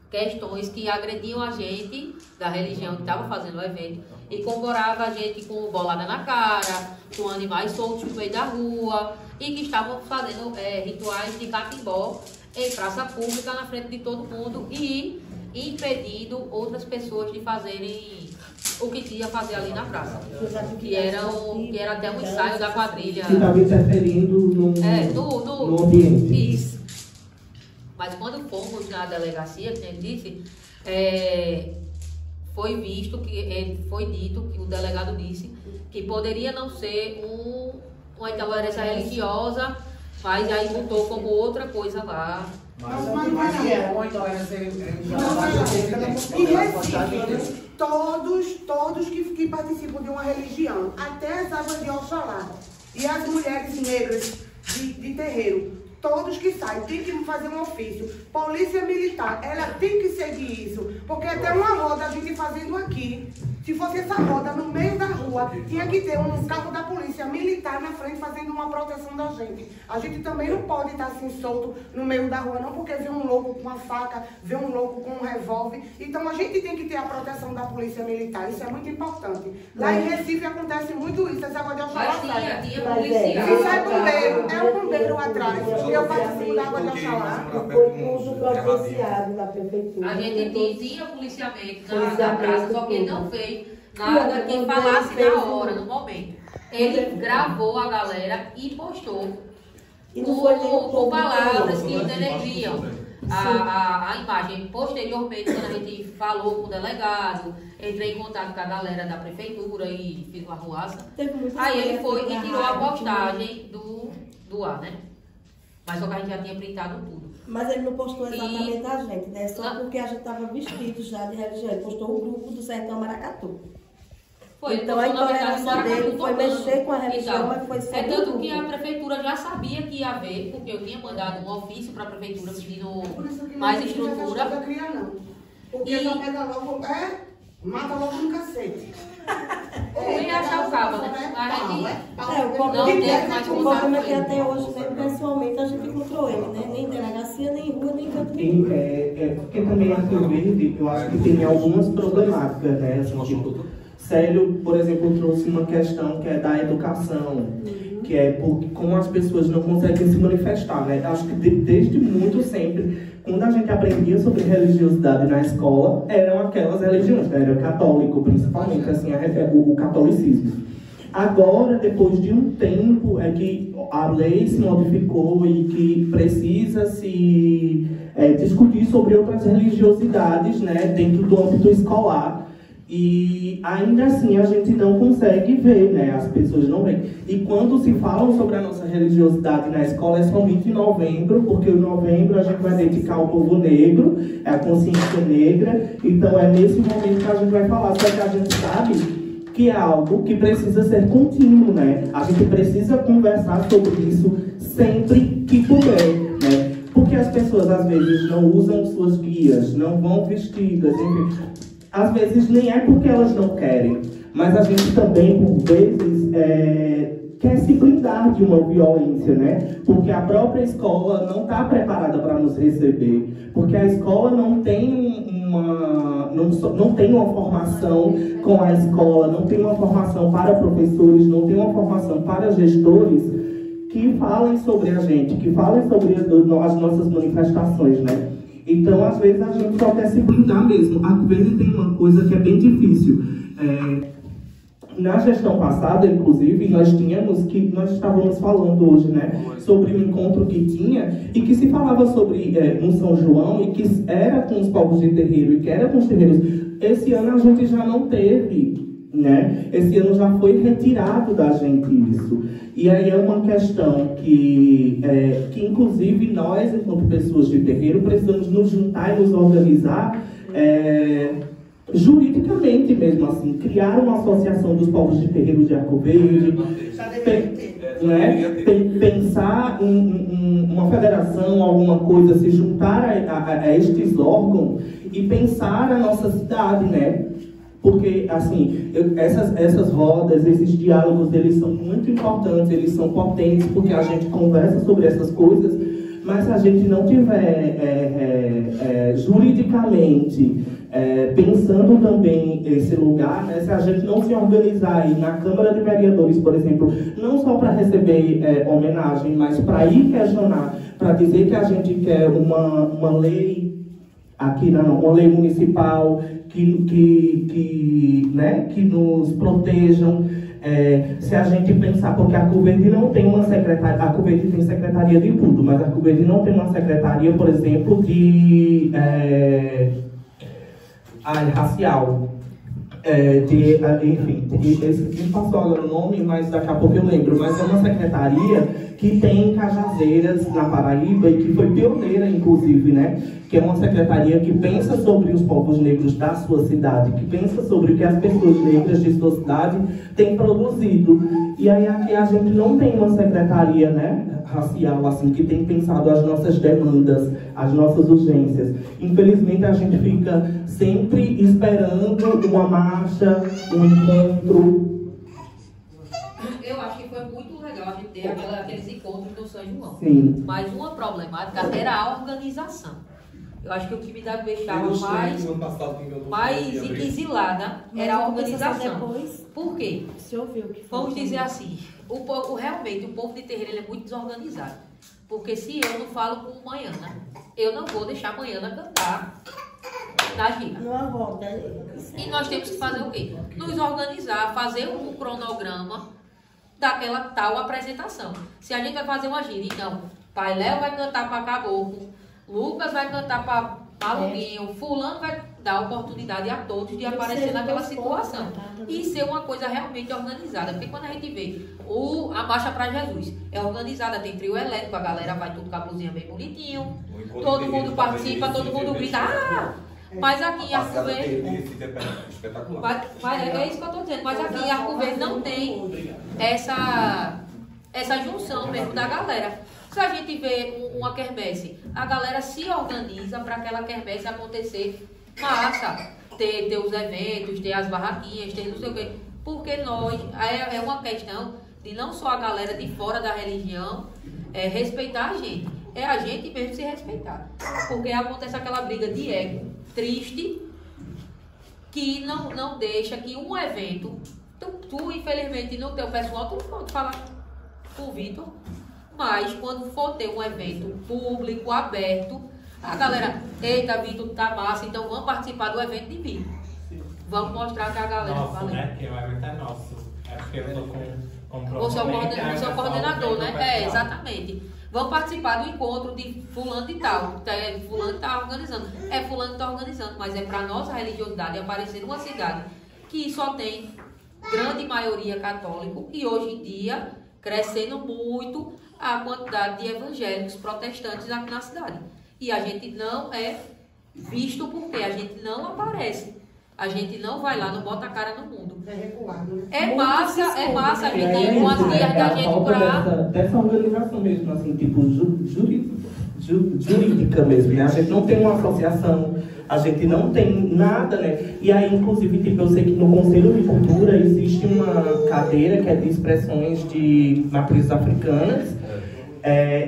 questões que agrediam a gente da religião que estava fazendo o evento e comparava a gente com bolada na cara, com animais soltos no meio da rua e que estavam fazendo rituais de catimbó em praça pública na frente de todo mundo e impedindo outras pessoas de fazerem o que tinha fazer ali na praça, que era até um ensaio da quadrilha. Que estava interferindo no ambiente. Isso. Mas quando fomos na delegacia, que ele disse, foi dito que o delegado disse que poderia não ser uma intolerância religiosa, mas aí botou como outra coisa lá. Em Recife, todos que participam de uma religião, até as águas de Oxalá e as mulheres negras de terreiro, todos que saem, tem que fazer um ofício. Polícia Militar, ela tem que seguir isso, porque até uma roda a gente fazendo aqui, se fosse essa roda no meio da rua, tinha que ter um carro da Polícia Militar na frente fazendo uma proteção da gente. A gente também não pode estar assim solto no meio da rua, não, porque vê um louco com uma faca, vê um louco com um revólver. Então a gente tem que ter a proteção da Polícia Militar, isso é muito importante. Lá em Recife acontece muito isso, as águas de Oxalá. Tinha policial. Se sai bombeiro, é um bombeiro atrás. Eu participo da água de Oxalá. Foi uso providenciado na prefeitura. A gente tinha policiamento na praça, só que ele não fez nada que falasse na hora, no momento. Ele gravou a galera e postou com palavras que denegriam a imagem. Posteriormente, quando a gente falou com o delegado, entrei em contato com a galera da prefeitura e fiz uma arruaça. Aí ele foi e tirou a postagem do ar, né? Mas só que a gente já tinha printado tudo. Mas ele não postou exatamente a gente, né? Só porque a gente estava vestido já de religião. Ele postou o grupo do Sertão Maracatu. Foi, então a intolerância dele foi mexer com a religião, mas foi sobre tanto que a prefeitura já sabia que ia haver, porque eu tinha mandado um ofício para a prefeitura pedindo mais estrutura. Não cria, não. Porque já pega logo, mata logo no cacete. Eu ia achar o cabo, né? O problema é que até hoje, mesmo pessoalmente, a gente encontrou ele, né? Nem em delegacia, nem em rua, nem em canto nenhum. Porque também aqui no Verde, eu acho que tem algumas problemáticas, né? Assim, tipo, Célio, por exemplo, trouxe uma questão que é da educação, que é porque como as pessoas não conseguem se manifestar, né? Acho que desde muito sempre, quando a gente aprendia sobre religiosidade na escola, eram aquelas religiões, né? Era o católico, principalmente, assim, o catolicismo. Agora, depois de um tempo, é que a lei se modificou e que precisa se discutir sobre outras religiosidades, né? Dentro do âmbito escolar. E ainda assim a gente não consegue ver, né? As pessoas não veem. E quando se falam sobre a nossa religiosidade na escola é somente em novembro, porque em novembro a gente vai dedicar ao povo negro, é a consciência negra. Então é nesse momento que a gente vai falar, só que a gente sabe que é algo que precisa ser contínuo, né? A gente precisa conversar sobre isso sempre que puder, né? Porque as pessoas às vezes não usam suas guias, não vão vestidas, enfim. Às vezes nem é porque elas não querem, mas a gente também, por vezes, quer se blindar de uma violência, né? Porque a própria escola não está preparada para nos receber, porque a escola não tem não tem uma formação com a escola, não tem uma formação para professores, não tem uma formação para gestores que falem sobre a gente, que falem sobre as nossas manifestações, né? Então, às vezes, a gente só quer se blindar mesmo. A Verde tem uma coisa que é bem difícil. Na gestão passada, inclusive, nós estávamos falando hoje, né, sobre o encontro que tinha e que se falava sobre no São João e que era com os povos de terreiro e que era com os terreiros. Esse ano a gente já não teve, né? Esse ano já foi retirado da gente isso. E aí é uma questão que inclusive nós, enquanto pessoas de terreiro, precisamos nos juntar e nos organizar juridicamente mesmo, assim, criar uma associação dos povos de terreiro de Arco Verde, pensar em uma federação, alguma coisa, se juntar a estes órgãos e pensar a nossa cidade, né? Porque, assim, essas rodas, esses diálogos, eles são muito importantes, eles são potentes, porque a gente conversa sobre essas coisas, mas se a gente não tiver juridicamente pensando também esse lugar, né, se a gente não se organizar aí na Câmara de Vereadores, por exemplo, não só para receber homenagem, mas para ir questionar, para dizer que a gente quer uma lei aqui, uma lei municipal que nos protejam. Se a gente pensar, porque a Arco Verde não tem uma secretaria, a Arco Verde tem secretaria de tudo, mas a Arco Verde não tem uma secretaria, por exemplo, de racial. Enfim, não passou agora o nome, mas daqui a pouco eu lembro, mas é uma secretaria que tem em Cajazeiras, na Paraíba, e que foi pioneira, inclusive, né? Que é uma secretaria que pensa sobre os povos negros da sua cidade, que pensa sobre o que as pessoas negras de sua cidade têm produzido. E aí aqui a gente não tem uma secretaria, né, racial, assim, que tem pensado as nossas demandas, as nossas urgências. Infelizmente a gente fica sempre esperando uma marcha, um encontro. Eu acho que foi muito legal a gente ter aqueles encontros do São João. Sim. Mas uma problemática era a organização. Eu acho que o que me deixava mais inquisilada era a organização. Por quê? Vamos dizer assim, realmente o povo de terreiro ele é muito desorganizado. Porque se eu não falo com Manhana, eu não vou deixar a Manhana cantar na gira. E nós temos que fazer o quê? Nos organizar, fazer um cronograma daquela tal apresentação. Se a gente vai fazer uma gira, então, Pai Léo vai cantar para Caboclo, Lucas vai cantar para Maluquinho, fulano vai dar oportunidade a todos de aparecer naquela situação. E ser uma coisa realmente organizada. Porque quando a gente vê a Marcha para Jesus, é organizada, tem trio elétrico, a galera vai tudo com a blusinha bem bonitinho, todo mundo participa, todo mundo grita, mas aqui em Arco Verde, é isso que eu estou dizendo, mas aqui em Arco Verde não tem essa junção mesmo da galera. Se a gente vê uma quermesse, a galera se organiza para aquela quermesse acontecer massa, ter os eventos, ter as barraquinhas, ter não sei o quê. Porque é uma questão de não só a galera de fora da religião respeitar a gente, é a gente mesmo se respeitar. Porque acontece aquela briga de ego triste que não deixa que um evento, tu infelizmente no teu pessoal, tu pode falar com o Vitor, mas quando for ter um evento público, aberto, a galera, eita, Vitor, tá massa, então vamos participar do evento de Vitor. Vamos mostrar que a galera valeu. Né? Porque o evento é nosso. É porque eu tô com você é o coordenador, né? Exatamente. vamos participar do encontro de fulano de tal, fulano está organizando. É fulano que está organizando, mas é para a nossa religiosidade aparecer numa cidade que só tem grande maioria católico e hoje em dia crescendo muito a quantidade de evangélicos protestantes aqui na cidade. E a gente não é visto porque a gente não aparece. A gente não vai lá, não bota a cara no mundo. É recuado. É massa a gente tem umas dias da gente pra... Dessa organização mesmo, assim, tipo, jurídica mesmo, né? A gente não tem uma associação, a gente não tem nada, né? E aí, inclusive, tipo, eu sei que no Conselho de Cultura existe uma cadeira que é de expressões de matrizes africanas,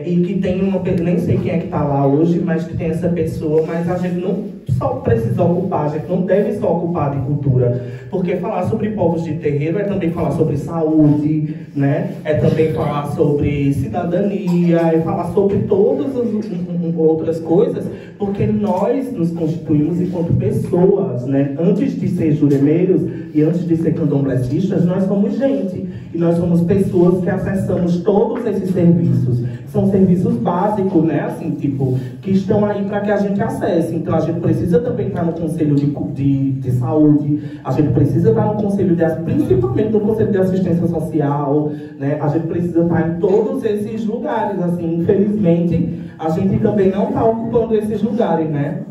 e que tem uma, nem sei quem é que está lá hoje, mas que tem essa pessoa, mas a gente não só precisa ocupar, a gente não deve só ocupar de cultura, porque falar sobre povos de terreiro é também falar sobre saúde, né? É também falar sobre cidadania, é falar sobre todas as outras coisas, porque nós nos constituímos enquanto pessoas, né? Antes de ser juremeiros e antes de ser candomblecistas, nós somos gente. E nós somos pessoas que acessamos todos esses serviços. São serviços básicos, né? Assim, tipo, que estão aí para que a gente acesse. Então, a gente precisa também estar no Conselho de Saúde, a gente precisa estar no Conselho principalmente no Conselho de Assistência Social, né? A gente precisa estar em todos esses lugares, assim. Infelizmente, a gente também não está ocupando esses lugares, né?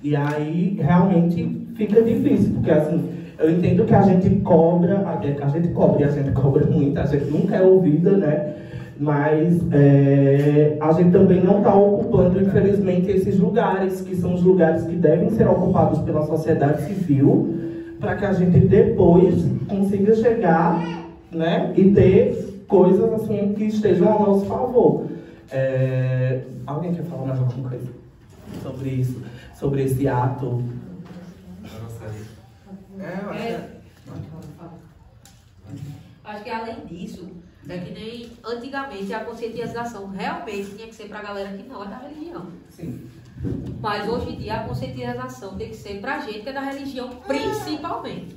E aí, realmente, fica difícil, porque, assim, eu entendo que a gente cobra muito, a gente nunca é ouvida, né? Mas a gente também não está ocupando, infelizmente, esses lugares, que são os lugares que devem ser ocupados pela sociedade civil, para que a gente depois consiga chegar, né? E ter coisas assim que estejam a nosso favor. Alguém quer falar mais alguma coisa sobre isso? Sobre esse ato? Acho que além disso, é que nem antigamente a conscientização realmente tinha que ser para a galera que não é da religião. Sim. Mas hoje em dia a conscientização tem que ser para a gente que é da religião principalmente.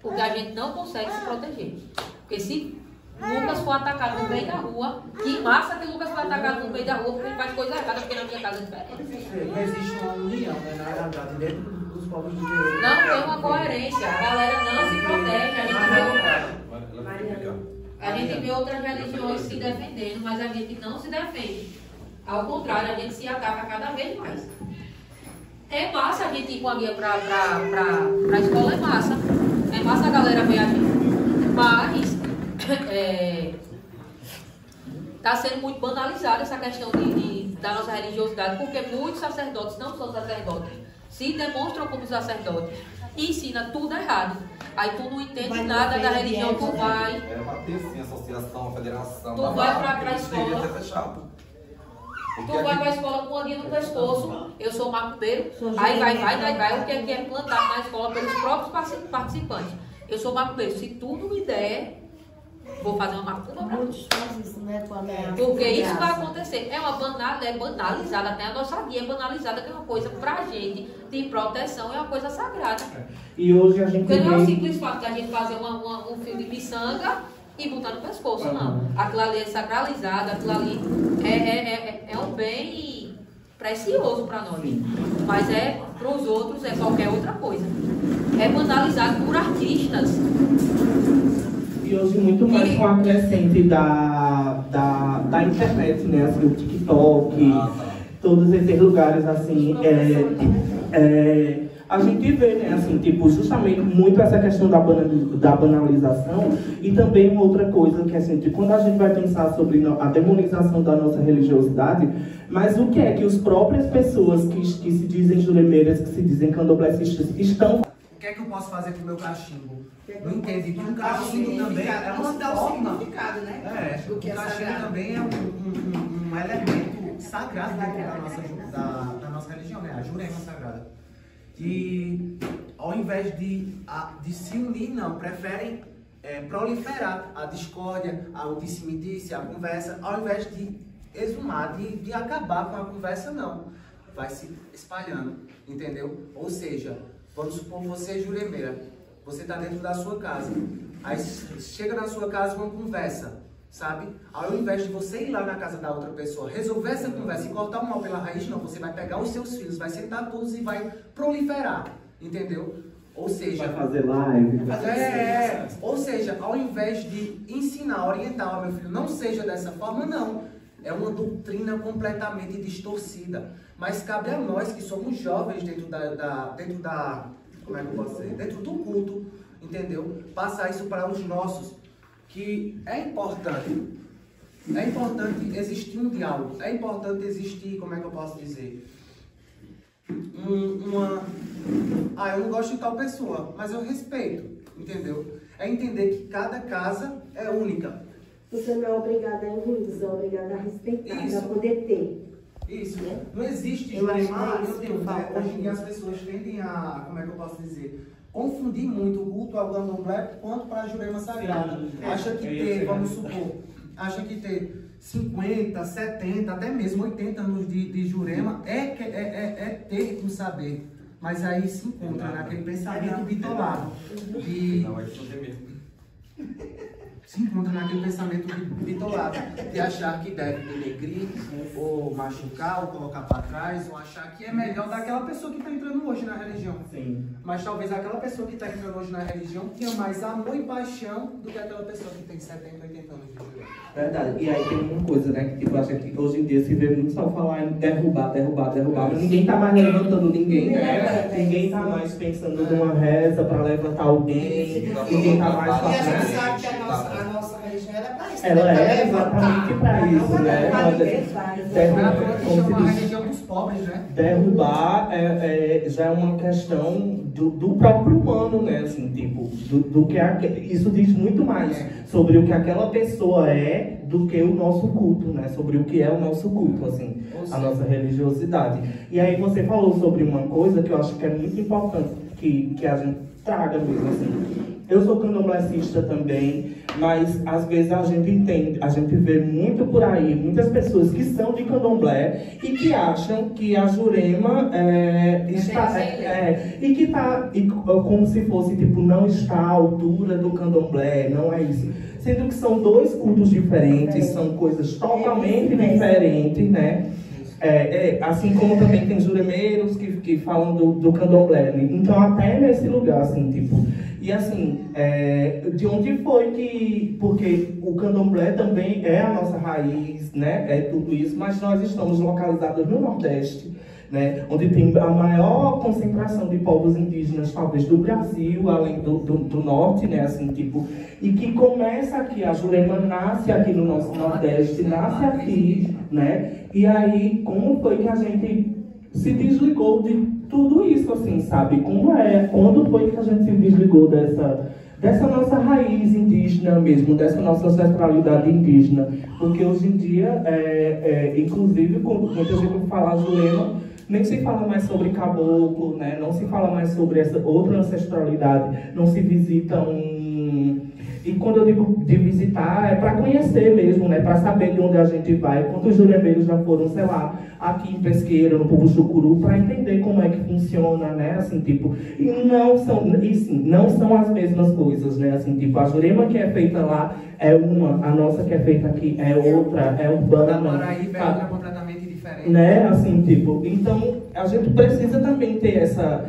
Porque a gente não consegue se proteger. Porque se Lucas for atacado no meio da rua, que massa que Lucas foi atacado no meio da rua porque ele faz coisa errada, porque na minha casa é diferente. Existe uma união, né, na verdade, dentro dos povos de direito. Não tem uma coerência, a galera não se protege, a gente vê outras religiões se defendendo, mas a gente não se defende. Ao contrário, a gente se ataca cada vez mais. É massa a gente ir com a guia pra escola, é massa. É massa a galera ver a gente. Mas está sendo muito banalizada essa questão da nossa religiosidade, porque muitos sacerdotes não são sacerdotes, se demonstram como sacerdotes e ensina tudo errado. Aí tu não entende nada da religião, tu vai. É pra ter sim, associação, federação. Tu vai pra escola. Tu vai pra escola com a guia no pescoço. Eu sou macumbeiro. Aí vai. O que é plantado na escola pelos próprios participantes. Eu sou macumbeiro. Se tu não me der, vou fazer uma macumba pra tu. Porque isso vai acontecer. É banalizada, até a nossa guia é banalizada, que é uma coisa pra gente de proteção, é uma coisa sagrada. E hoje a gente porque não é o simples fato de a gente fazer um fio de miçanga e botar no pescoço, não. Aquilo ali é sacralizado, aquilo ali é um bem precioso para nós. Mas para os outros é qualquer outra coisa. É banalizado por artistas. E hoje muito mais com a crescente da internet, né? Assim, o TikTok, todos esses lugares, assim, a gente vê, né, assim, tipo, justamente muito essa questão da banalização e também uma outra coisa que, assim, tipo, quando a gente vai pensar sobre a demonização da nossa religiosidade, mas o que é que as próprias pessoas que se dizem juremeiras, que se dizem candomblecistas, estão... O que é que eu posso fazer com o meu cachimbo? Não entende que um cachimbo também é uma forma... significado, né? O cachimbo também é um elemento sagrado dentro da nossa religião, né? A jurema sagrada. E ao invés de se unir, não, preferem proliferar a discórdia, o disse-me-disse, a conversa, ao invés de exumar, de acabar com a conversa, não. Vai se espalhando, entendeu? Ou seja, vamos supor você, juremeira, você está dentro da sua casa, aí chega na sua casa uma conversa, sabe? Ao invés de você ir lá na casa da outra pessoa, resolver essa conversa e cortar o mal pela raiz, não, você vai pegar os seus filhos, vai sentar todos e vai proliferar, entendeu? Ou seja... Vai fazer live. Ou seja, ao invés de ensinar, orientar, ó, meu filho, não seja dessa forma, não. É uma doutrina completamente distorcida. Mas cabe a nós, que somos jovens dentro como é que eu posso dizer? Dentro do culto, entendeu? Passar isso para os nossos, que é importante. É importante existir um diálogo. É importante existir, como é que eu posso dizer? Eu não gosto de tal pessoa, mas eu respeito, entendeu? É entender que cada casa é única. Você não é obrigada a engolir, você é obrigada a respeitar, Isso. a poder ter. Isso, né? Não existe Eu acho Jurema, que é isso que falta. hoje em dia as pessoas tendem a, como é que eu posso dizer, confundir muito o culto ao candomblé quanto para a Jurema Sagrada. Acha que ter, vamos supor, acha que ter 50, 70, até mesmo 80 anos de Jurema é ter um saber. Mas aí se encontra naquele pensamento bitolado. Se encontra naquele pensamento bitolado de achar que deve denegrir, ou machucar, ou colocar para trás, ou achar que é melhor daquela pessoa que está entrando hoje na religião. Sim. Mas talvez aquela pessoa que está entrando hoje na religião tenha mais amor e paixão do que aquela pessoa que tem 70, 80 anos de judaísmo. Verdade. E aí tem uma coisa, né? Que tipo, a gente hoje em dia se vê muito só falar em derrubar, mas ninguém tá mais levantando ninguém, né? Ninguém tá mais pensando numa reza para levantar alguém, ninguém tá mais E a gente fazendo. sabe que a nossa religião era para isso. Ela é exatamente para isso, né? É uma religião dos pobres, né? Derrubar já é uma questão do próprio humano, né? Assim, tipo, do que isso diz muito mais sobre o que aquela pessoa é do que o nosso culto, né? Sobre o que é o nosso culto, assim, a nossa religiosidade. E aí você falou sobre uma coisa que eu acho que é muito importante que a gente traga mesmo, assim. Eu sou candomblessista também, mas às vezes a gente vê muito por aí, muitas pessoas que são de candomblé e que acham que a Jurema e que está como se fosse, tipo, não está à altura do candomblé, não é isso. Sendo que são dois cultos diferentes, são coisas totalmente diferentes, né? Assim como também tem juremeiros que falam do candomblé, né? Então até nesse lugar, assim, tipo... E assim, de onde foi que... Porque o candomblé também é a nossa raiz, né? É tudo isso, mas nós estamos localizados no Nordeste, né? Onde tem a maior concentração de povos indígenas, talvez, do Brasil, além do Norte, né? Assim, tipo... E que começa aqui, a Jurema nasce aqui no nosso Nordeste, nasce aqui, né? E aí, como foi que a gente se desligou de tudo isso, assim, sabe? Quando foi que a gente se desligou dessa nossa raiz indígena mesmo, dessa nossa ancestralidade indígena? Porque hoje em dia, inclusive, quando muita gente fala Jurema, nem se fala mais sobre caboclo, né? Não se fala mais sobre essa outra ancestralidade, não se visita E quando eu digo de visitar, é para conhecer mesmo, né? Para saber de onde a gente vai. Quantos juremeiros já foram, sei lá, aqui em Pesqueira, no Povo Chucuru, para entender como é que funciona, né? Assim, tipo, não são as mesmas coisas, né? Assim, tipo, a Jurema que é feita lá é uma, a nossa que é feita aqui é outra, é urbana. Da Paraíba é outra completamente diferente. Né? Assim, tipo, então a gente precisa também ter essa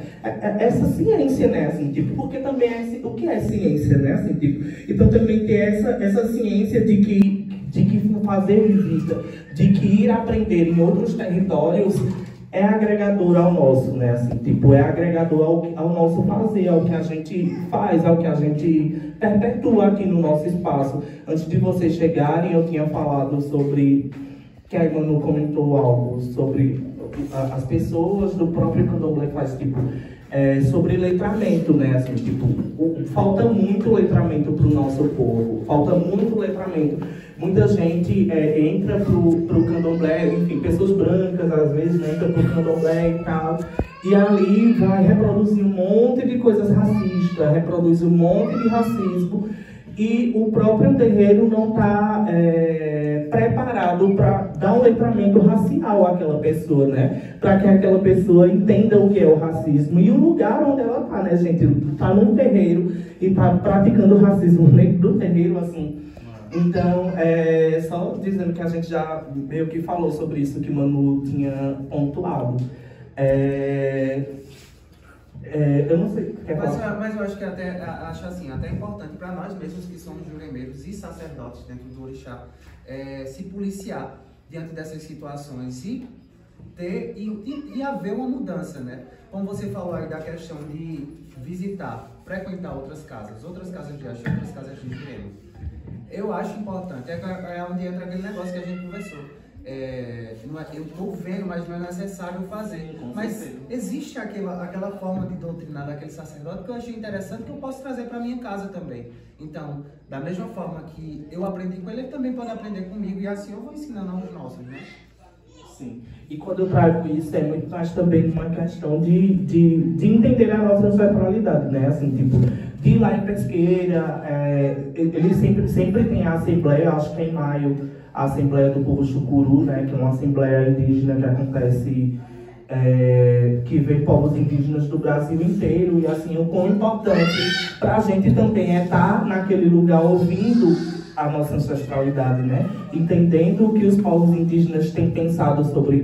ciência, né? Assim, tipo, porque também o que é ciência, né? Assim, tipo, então também ter essa ciência de que fazer visita, de que ir aprender em outros territórios é agregador ao nosso, né? Assim, tipo, é agregador ao nosso fazer, ao que a gente faz, ao que a gente perpetua aqui no nosso espaço. Antes de vocês chegarem, eu tinha falado sobre, que a Manu comentou algo sobre as pessoas do próprio candomblé faz, tipo, sobre letramento, né? Assim, tipo, falta muito letramento para o nosso povo, falta muito letramento. Muita gente entra pro candomblé, enfim, pessoas brancas às vezes, né, entram pro candomblé e tal, e ali vai reproduzir um monte de coisas racistas, reproduz um monte de racismo, e o próprio terreiro não está preparado para dar um letramento racial àquela pessoa, né? Para que aquela pessoa entenda o que é o racismo e o lugar onde ela está, né, gente? Está num terreiro e está praticando racismo dentro do terreiro, assim. Então, só dizendo que a gente já meio que falou sobre isso que Manu tinha pontuado. Eu não sei. Mas eu acho que acho assim, até importante para nós mesmos que somos juremeiros e sacerdotes dentro do orixá, se policiar diante dessas situações e haver uma mudança, né? Como você falou aí da questão de visitar, frequentar outras casas de axé, outras casas de jurema. Eu acho importante, é onde entra aquele negócio que a gente conversou. Eu estou vendo, mas não é necessário fazer. Mas existe aquela forma de doutrinar daquele sacerdote que eu achei interessante, que eu posso trazer para minha casa também. Então, da mesma forma que eu aprendi com ele, ele também pode aprender comigo, e assim eu vou ensinando aos nossos, né? Sim. E quando eu trago isso, é muito mais também uma questão de entender a nossa ancestralidade, né? Assim, tipo, de ir lá em Pesqueira, eles sempre tem a assembleia, acho que é em maio, a Assembleia do Povo Chucuru, né? Que é uma assembleia indígena que acontece, que vem povos indígenas do Brasil inteiro, e assim, o quão importante para a gente também é estar naquele lugar ouvindo a nossa ancestralidade, né? Entendendo o que os povos indígenas têm pensado sobre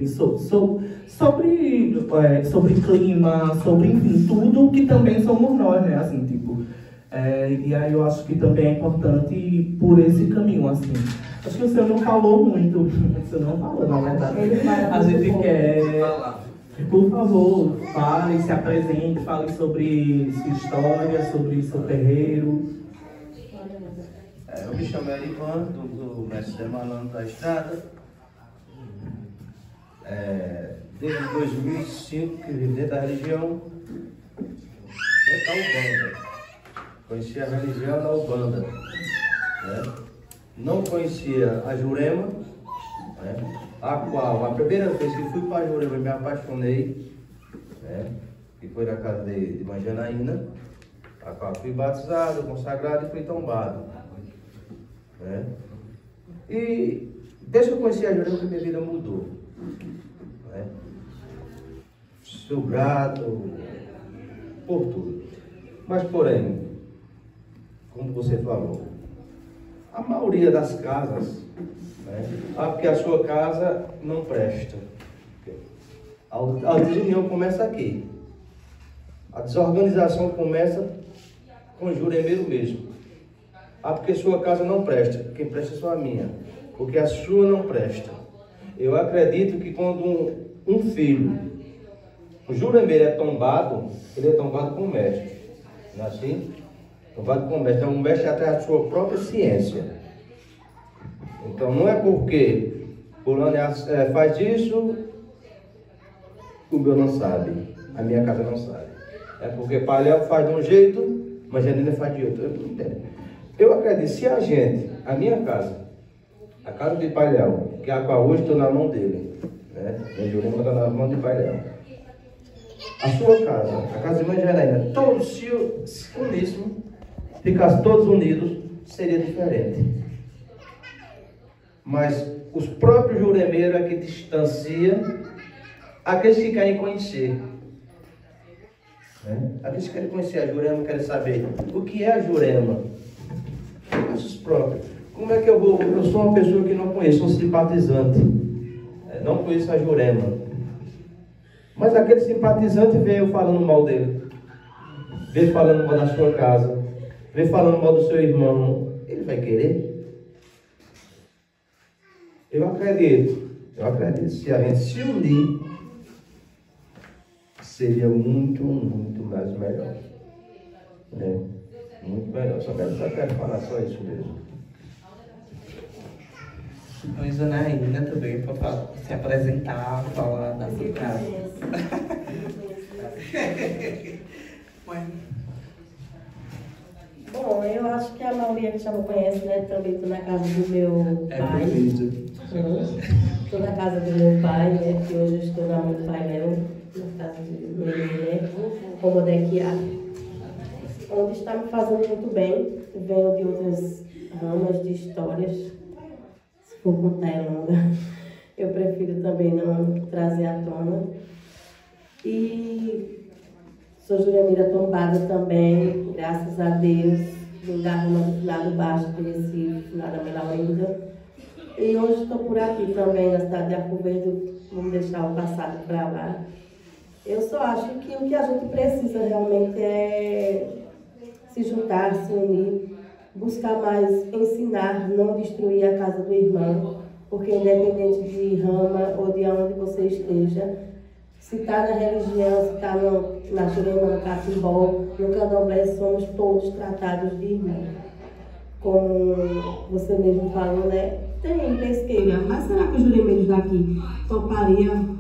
clima, sobre, enfim, tudo que também somos nós, né? Assim, tipo, e aí eu acho que também é importante ir por esse caminho, assim. Acho que o senhor não falou muito, o senhor não falou, na verdade. A gente quer, por favor, fale, se apresente, fale sobre sua história, sobre seu terreiro. Eu me chamo Erivan, do mestre Demalano da Estrada. Desde 2005 que vivo dentro da religião, dentro da Ubanda. Conheci a religião da Ubanda. Né? Não conhecia a Jurema, né? A qual, a primeira vez que fui para a Jurema, me apaixonei, né? Que foi na casa de Mãe Janaína, a qual fui batizado, consagrado e fui tombado. Né? E desde que eu conheci a Jurema, minha vida mudou. Né? Sou grato por tudo. Mas, porém, como você falou, a maioria das casas, né? Porque a sua casa não presta. A desunião começa aqui. A desorganização começa com o juremeiro mesmo. Porque sua casa não presta. Quem presta é só a minha. Porque a sua não presta. Eu acredito que quando um filho, o juremeiro é tombado, ele é tombado com o mestre. Não é assim? Tombado com o mestre. Então o mestre atrás da sua própria ciência. Então não é porque fulano faz isso, o meu não sabe. A minha casa não sabe. É porque Palhel faz de um jeito, mas a Janina faz de outro. Eu não entendo. Eu acredito, se a gente, a minha casa, a casa de Palhel, que é a qual hoje estou na mão dele, né? Meu Jurema está na mão de Palhel. A sua casa, a casa de Mãe Janaína, todos se unissem, ficassem todos unidos, seria diferente. Mas os próprios juremeiros é que distanciam aqueles que querem conhecer. Né? Aqueles que querem conhecer a Jurema, querem saber o que é a Jurema. Os próprios. Como é que eu vou? Eu sou uma pessoa que não conheço, sou simpatizante. Não conheço a Jurema. Mas aquele simpatizante veio falando mal dele. Veio falando mal da sua casa. Veio falando mal do seu irmão. Ele vai querer? Eu acredito. Se a gente se unir, seria muito, muito mais melhor. Né? Muito melhor, só quero falar só isso mesmo. Oi, Janaína, também para se apresentar, falar da sua casa. Bom, eu acho que a maioria que já me conhece, né? Também estou na casa do meu pai. Estou na casa do meu pai, né? Que hoje eu estou na mão do pai Léo, na casa do meu mulher, como Dequiá. Onde está me fazendo muito bem. Venho de outras ramas de histórias. Se for contar é longa, eu prefiro também não trazer à tona. E sou juremeira tombada também, graças a Deus. vim da Roma do lado baixo de Recife, lá da Melaurinda. E hoje estou por aqui também, na cidade de Arco Verde, vamos deixar o passado para lá. Eu só acho que o que a gente precisa realmente é se juntar, se unir, buscar mais ensinar, não destruir a casa do irmão, porque independente de rama ou de onde você esteja, se está na religião, se está na Jurema, no Catimbó, no Candomblé, somos todos tratados de irmão. Como você mesmo falou, né? Tem pesqueira, mas será que os juremeiros daqui topariam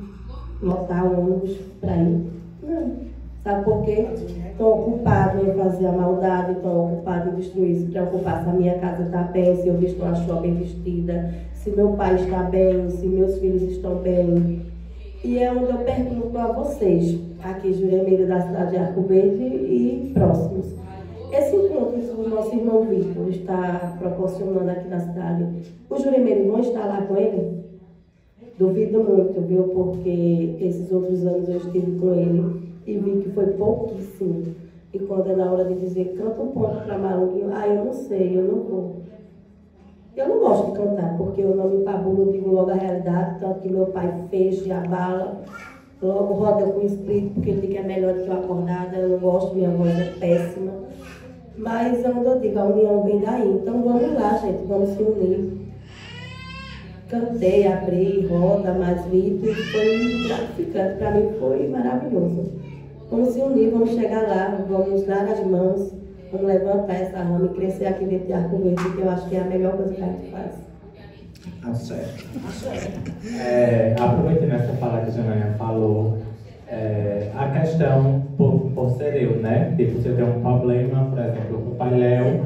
lotar ônibus para ir? Não. Sabe por quê? Estão ocupados em fazer a maldade, estão ocupados em destruir, se preocupar se a minha casa está bem, se eu visto uma chuva bem vestida, se meu pai está bem, se meus filhos estão bem. E é onde eu pergunto a vocês, aqui juremeiro da cidade de Arco Verde e próximos. Esse encontro que o nosso irmão Vitor está proporcionando aqui na cidade, os juremeiros vão estar lá com ele? Duvido muito, viu? Porque esses outros anos eu estive com ele e vi que foi pouquíssimo. E quando é na hora de dizer, canta um ponto para Marunguinho, eu não sei, eu não vou. Eu não gosto de cantar, porque eu não me pabulo, digo logo a realidade, tanto que meu pai fez e abala, logo roda com o espírito, porque ele diz que é melhor do que eu acordada, eu não gosto, minha voz é péssima. Mas é onde eu digo, a união vem daí. Então vamos lá, gente, vamos se unir. Cantei, abri, roda, mais Vitor, foi gratificante, para mim foi maravilhoso. Vamos se unir, vamos chegar lá, vamos dar as mãos, vamos levantar essa rama e crescer aqui dentro de Arco Verde, que eu acho que é a melhor coisa que a gente faz. Aproveitando essa fala que a Janaína falou, a questão, por ser eu, né? Tipo, se eu tenho um problema, por exemplo, com o pai Léo,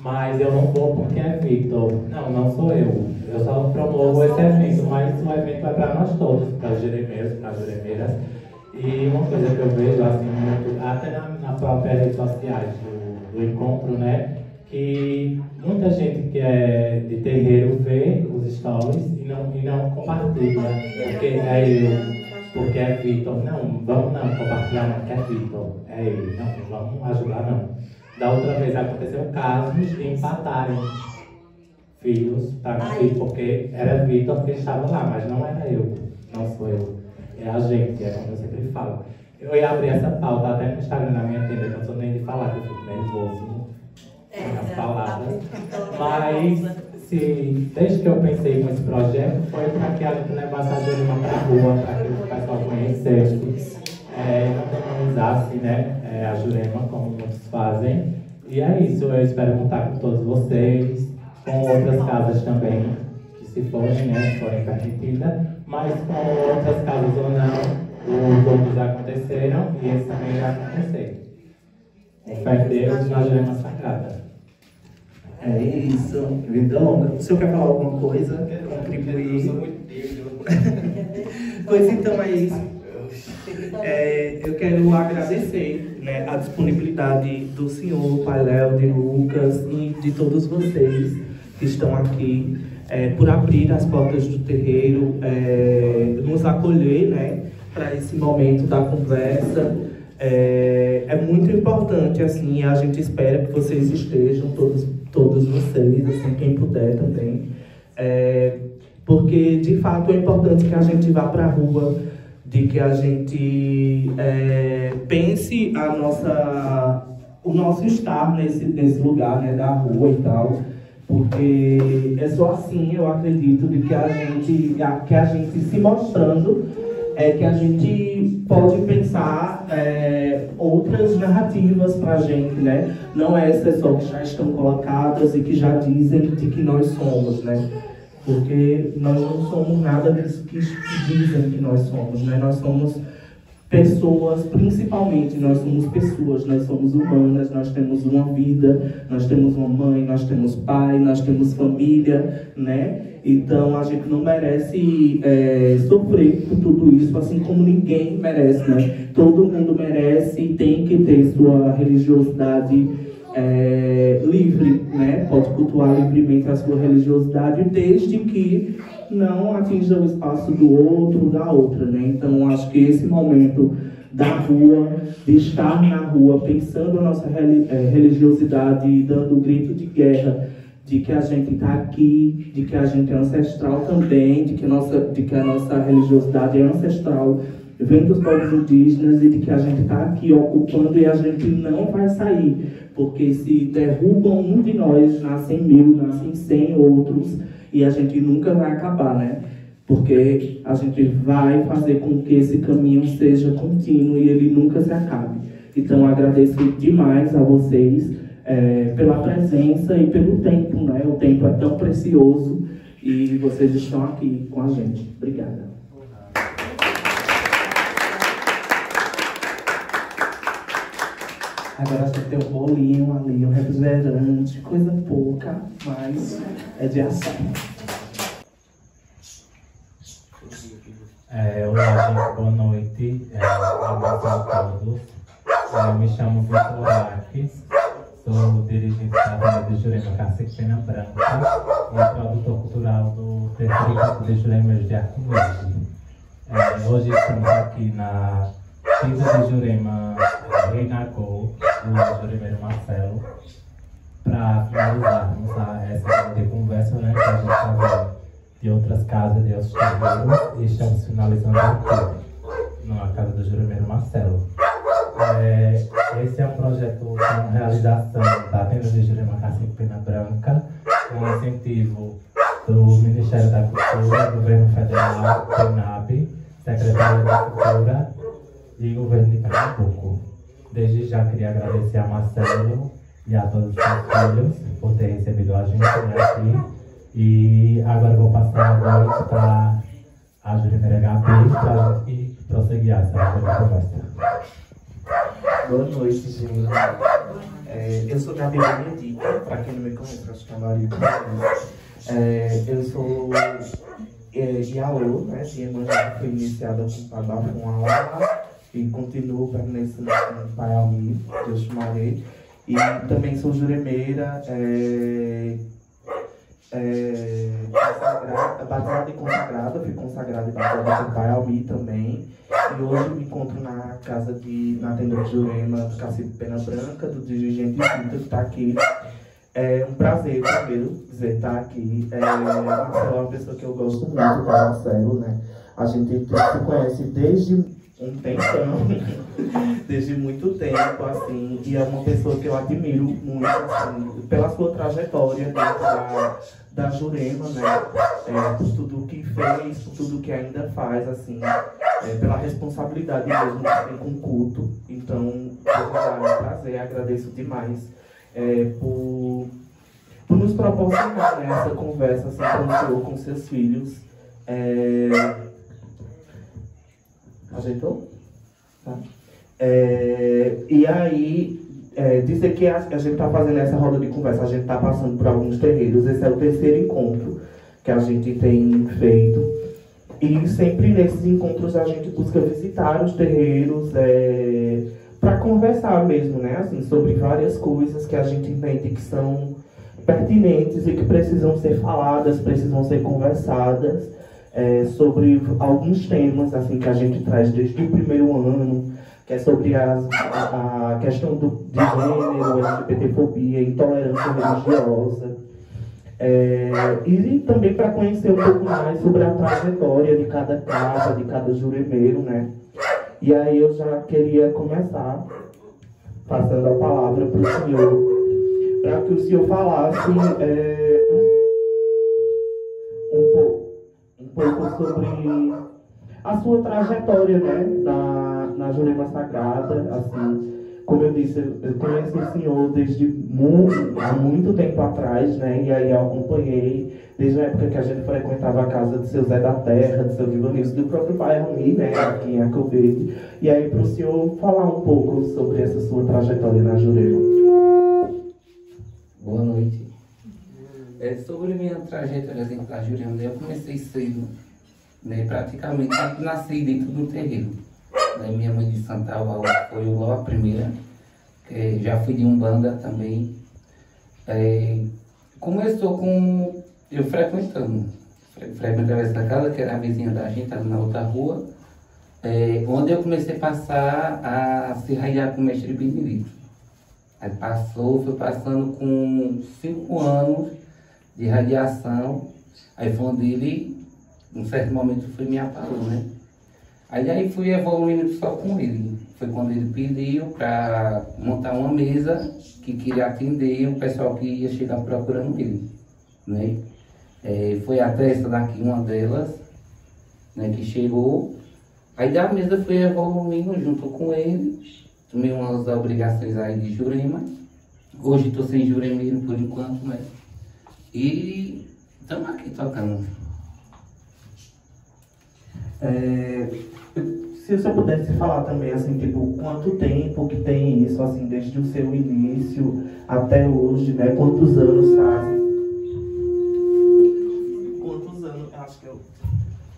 mas eu não vou porque é Vitor. Não sou eu. Eu só promovo esse evento, mas o evento vai para nós todos, para os juremeiros, para as juremeiras. E uma coisa que eu vejo, assim, muito, até nas próprias redes sociais do encontro, né? Que muita gente que é de terreiro vê os stories e não compartilha, porque é eu, porque é Vitor. Não, vamos não compartilhar não, porque é Vitor, é ele, não vamos ajudar não. Da outra vez aconteceu casos de empatarem filhos, porque era Vitor que estava lá, mas não era eu, não sou eu, é a gente, é como eu sempre falo. Eu ia abrir essa pauta até no Instagram da minha tenda, que eu não sou nem de falar, que eu fico nervoso as palavras, mas desde que eu pensei nesse projeto foi para que a gente levasse a Jurema para a rua, para que o pessoal conhecesse, organizasse, né, a Jurema, como muitos fazem. E é isso, eu espero contar com todos vocês, com outras casas também, que se forem, né, se forem permitidas, mas com outras casas ou não, os outros já aconteceram e esse também vai acontecer. Fé em Deus na Jurema Sagrada. É isso, vida longa. O senhor quer falar alguma coisa? Quer contribuir? Eu sou muito tímido. Pois então é isso. Eu quero agradecer, né, a disponibilidade do senhor, Pai Léo, de Lucas e de todos vocês que estão aqui, por abrir as portas do terreiro, nos acolher, né, para esse momento da conversa. É muito importante, assim, a gente espera que vocês estejam, todos vocês, assim, quem puder também, porque de fato é importante que a gente vá para a rua, de que a gente pense o nosso estar nesse lugar, né, da rua e tal, porque é só assim, eu acredito, de que a gente se mostrando, que a gente pode pensar outras narrativas para a gente, né? Não essas só que já estão colocadas e que já dizem de que nós somos, né? Porque nós não somos nada disso que dizem que nós somos, né? Nós somos pessoas, principalmente, nós somos pessoas, nós somos humanas, nós temos uma vida, nós temos uma mãe, nós temos pai, nós temos família, né? Então a gente não merece sofrer por tudo isso, assim como ninguém merece, né? Todo mundo merece e tem que ter sua religiosidade livre, né? Pode cultuar livremente a sua religiosidade, desde que não atinja o espaço do outro, da outra, né? Então acho que esse momento da rua, de estar na rua, pensando a nossa religiosidade e dando um grito de guerra, de que a gente está aqui, de que a gente é ancestral também, de que a nossa religiosidade é ancestral, vem dos povos indígenas, e de que a gente está aqui ocupando e a gente não vai sair, porque se derrubam um de nós, nascem 1000, nascem 100 outros, e a gente nunca vai acabar, né? Porque a gente vai fazer com que esse caminho seja contínuo e ele nunca se acabe. Então, agradeço demais a vocês pela presença e pelo tempo, né? O tempo é tão precioso e vocês estão aqui com a gente. Obrigada. Agora a gente tem um bolinho ali, um refrigerante, coisa pouca, mas é de ação. Olá, gente, boa noite. Abraço a todos. Eu me chamo Vitor Arques, sou dirigente da Tenda de Jurema Cacique Pena Branca e produtor cultural do terceiro encontro de Juremas de Arco Verde. Hoje estamos aqui na Pisa de Jurema Reinagô, do Juremeiro Marcelo, para finalizarmos essa roda de conversa, né, que a gente está vendo de outras casas, de outros terreiros, e estamos finalizando aqui, na casa do Juremeiro Marcelo. Esse é um projeto com realização da Tenda de Jurema Cacique Pena Branca, com incentivo do Ministério da Cultura, Governo Federal, PENAB, Secretaria da Cultura e Governo de Pernambuco. Desde já queria agradecer a Marcelo e a todos os seus filhos por ter recebido a gente aqui. E agora eu vou passar a voz para a Juremeira Gabi para a gente prosseguir essa conversa. Boa noite, gente. Eu sou Gabi Benedita, para quem não me conhece, acho que a maioria conhece. Eu sou Iaô, né? Minha irmã já foi iniciada com o Pai Bafum lá e continuo permanecendo com o Pai Almir, Deus Chumaré. E também sou juremeira, batizada e consagrada, fui consagrada e batizada com o Pai Almir também. E hoje me encontro na tenda de Jurema do Cacique Pena Branca, do dirigente Vitor, que está aqui. É um prazer, primeiro, dizer estar aqui. Marcelo é uma pessoa que eu gosto muito, tá, Marcelo, né? A gente se conhece desde um tempão, desde muito tempo, assim, e é uma pessoa que eu admiro muito, assim, pela sua trajetória dentro da Jurema, né? Por tudo que fez, por tudo que ainda faz, assim, pela responsabilidade mesmo que tem com o culto. Então, é um prazer, agradeço demais por nos proporcionar, né, essa conversa assim, com seus filhos. Ajeitou? Tá. E aí, dizer que a gente está fazendo essa roda de conversa, a gente está passando por alguns terreiros. Esse é o terceiro encontro que a gente tem feito. E sempre nesses encontros a gente busca visitar os terreiros para conversar mesmo, né? Assim, sobre várias coisas que a gente entende que são pertinentes e que precisam ser faladas, precisam ser conversadas. Sobre alguns temas assim, que a gente traz desde o primeiro ano, que é sobre a questão de gênero, LGBTfobia, intolerância religiosa. E também para conhecer um pouco mais sobre a trajetória de cada casa, de cada juremeiro, né? E aí eu já queria começar passando a palavra para o senhor, para que o senhor falasse um pouco sobre a sua trajetória, né, na Jurema Sagrada. Assim, como eu disse, eu conheço o senhor desde há muito tempo atrás, né, e aí eu acompanhei desde a época que a gente frequentava a casa do seu Zé da Terra, do seu Vivanilson, do próprio pai Almir, né, aqui em Arco Verde. E aí para o senhor falar um pouco sobre essa sua trajetória na Jurema. Boa noite. Sobre minha trajetória dentro da Jurema, eu comecei cedo, né, praticamente nasci dentro do terreiro. Daí minha mãe de Santa Alva foi logo a primeira, que já fui de Umbanda também. Começou com eu frequentava essa casa, que era a vizinha da gente, era na outra rua. onde eu comecei a passar a se raiar com o mestre Benedito. Aí foi passando com 5 anos de radiação, aí foi onde ele, num certo momento, me apagou, né? Aí fui evoluindo só com ele. Foi quando ele pediu para montar uma mesa que queria atender o pessoal que ia chegar procurando ele, né? Foi até essa daqui, uma delas, né, que chegou. Aí da mesa fui evoluindo junto com ele. Tomei umas obrigações aí de Jurema. Hoje estou sem juremeiro por enquanto, né? E estamos aqui tocando. Se você pudesse falar também, assim, tipo, quanto tempo que tem isso, assim, desde o seu início até hoje, né? Quantos anos fazem?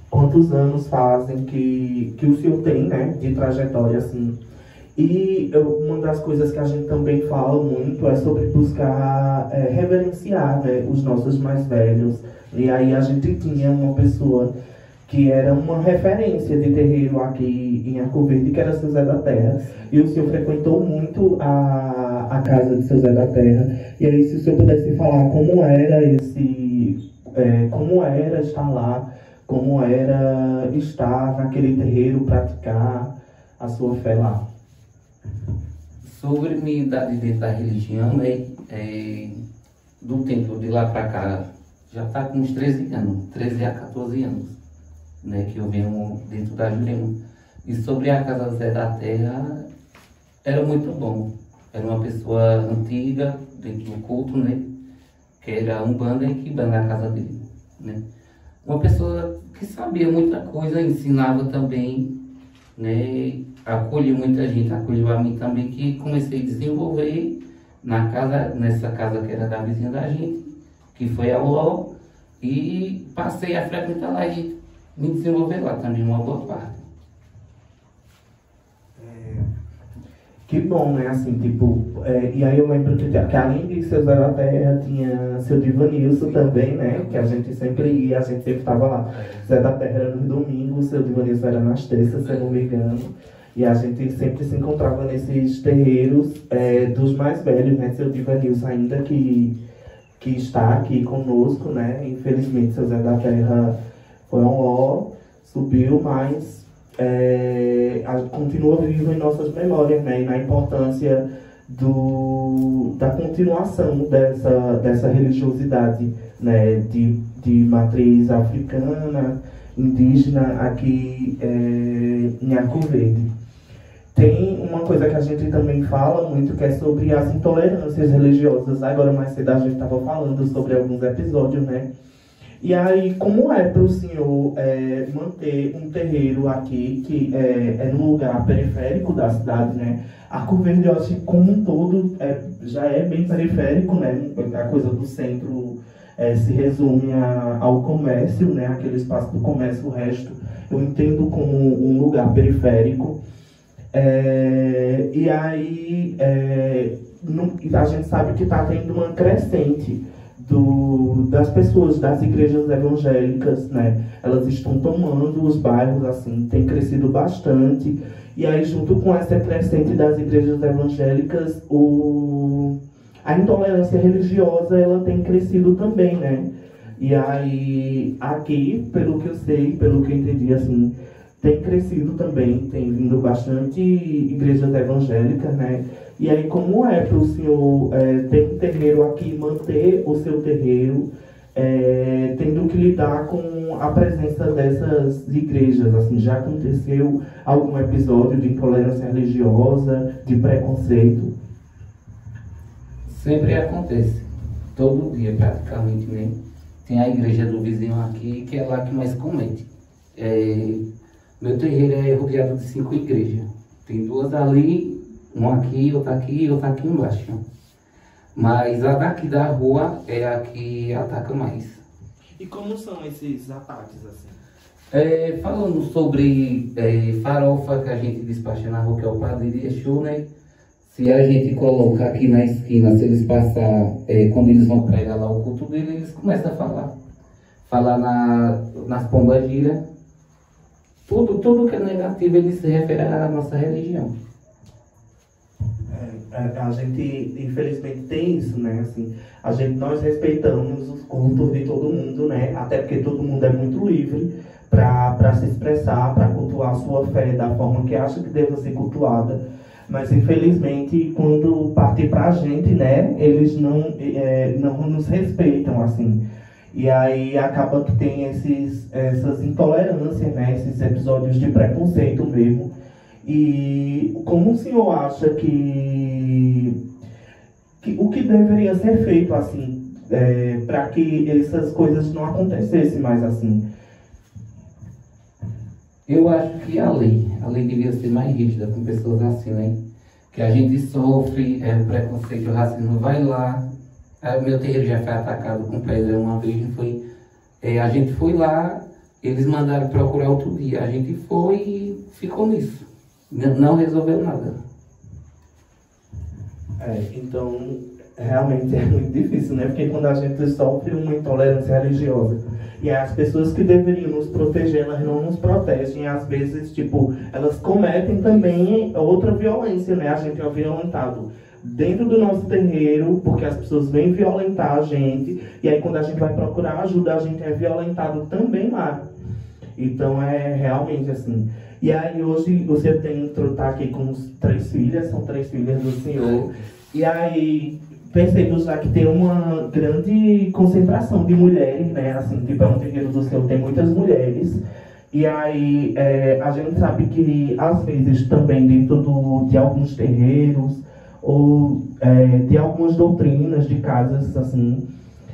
Quantos anos fazem que o senhor tem, né, de trajetória, assim? E uma das coisas que a gente também fala muito é sobre buscar reverenciar, né, os nossos mais velhos. E aí a gente tinha uma pessoa que era uma referência de terreiro aqui em Arco Verde, que era seu Zé da Terra. E o senhor frequentou muito a casa de seu Zé da Terra. E aí, se o senhor pudesse falar como era como era estar lá, como era estar naquele terreiro, praticar a sua fé lá. Sobre minha idade dentro da religião, né, do tempo de lá para cá, já está com uns 13 anos, 13 a 14 anos, né, que eu venho dentro da Jurema. E sobre a casa do Zé da Terra, era muito bom. Era uma pessoa antiga, dentro do culto, né, que era Umbanda e Quimbanda na casa dele, né. Uma pessoa que sabia muita coisa, ensinava também, né, acolheu muita gente, acolheu a mim também, que comecei a desenvolver nessa casa que era da vizinha da gente, que foi a UOL, e passei a frequentar lá e me desenvolver lá também, uma boa parte. Que bom, né, assim, tipo, e aí eu lembro que além de seu Zé da Terra, tinha seu Divanilson também, né, que a gente sempre ia, a gente sempre estava lá. Zé da Terra era nos domingos, seu Divanilson era nas terças, se eu não me engano, e a gente sempre se encontrava nesses terreiros dos mais velhos, né, seu Divanilson ainda que está aqui conosco, né, infelizmente seu Zé da Terra foi um ó, subiu, mas continua vivo em nossas memórias, né, e na importância da continuação dessa religiosidade, né, de matriz africana, indígena, aqui em Arco Verde. Tem uma coisa que a gente também fala muito, que é sobre as intolerâncias religiosas. Agora mais cedo a gente estava falando sobre alguns episódios, né? E aí, como é para o senhor manter um terreiro aqui, que é num lugar periférico da cidade, né? Arco Verde, eu acho que como um todo, já é bem periférico, né? A coisa do centro se resume ao comércio, né? Aquele espaço do comércio, o resto eu entendo como um lugar periférico. E aí, a gente sabe que está tendo uma crescente das pessoas, das igrejas evangélicas, né? Elas estão tomando os bairros, assim, tem crescido bastante. E aí, junto com essa crescente das igrejas evangélicas, a intolerância religiosa, ela tem crescido também, né? E aí, aqui, pelo que eu sei, pelo que eu entendi, assim, tem crescido também, tem vindo bastante igrejas evangélicas, né? E aí, como é para o senhor ter um terreiro aqui, manter o seu terreiro, tendo que lidar com a presença dessas igrejas? Assim, já aconteceu algum episódio de intolerância religiosa, de preconceito? Sempre acontece, todo dia praticamente, né? Tem a igreja do vizinho aqui, que é lá que mais comete. Meu terreiro é rodeado de 5 igrejas. Tem 2 ali, uma aqui, outra aqui e outra aqui embaixo. Mas a daqui da rua é a que ataca mais. E como são esses ataques, assim? Falando sobre farofa que a gente despacha na rua, que é o Padre de Exu, né? Se a gente coloca aqui na esquina, se eles passar, quando eles vão pregar lá o culto dele, eles começam a falar. Falar nas pombagiras. tudo que é negativo, ele se refere à nossa religião. A gente, infelizmente, tem isso, né? Assim, nós respeitamos os cultos de todo mundo, né? Até porque todo mundo é muito livre para se expressar, para cultuar a sua fé da forma que acha que deva ser cultuada. Mas, infelizmente, quando parte para a gente, né? Eles não nos respeitam, assim. E aí acaba que tem essas intolerâncias, né? Esses episódios de preconceito mesmo. E como o senhor acha que o que deveria ser feito, assim, para que essas coisas não acontecessem mais assim? Eu acho que a lei devia ser mais rígida com pessoas assim, né? Que a gente sofre o preconceito, o racismo, vai lá. O meu terreiro já foi atacado com pedra uma vez, a gente foi lá, eles mandaram procurar outro dia, a gente foi e ficou nisso, não resolveu nada. Então, realmente é muito difícil, né? Porque quando a gente sofre uma intolerância religiosa e as pessoas que deveriam nos proteger, elas não nos protegem, e às vezes, tipo, elas cometem também outra violência, né? A gente é violentado dentro do nosso terreiro, porque as pessoas vêm violentar a gente, e aí quando a gente vai procurar ajuda, a gente é violentado também lá. Então é realmente assim. E aí hoje você tá aqui com 3 filhas, são 3 filhas do senhor, e aí percebo já que tem uma grande concentração de mulheres, né? Assim, tipo, é um terreiro do senhor, tem muitas mulheres. E aí a gente sabe que às vezes também dentro de alguns terreiros ou de algumas doutrinas de casas, assim,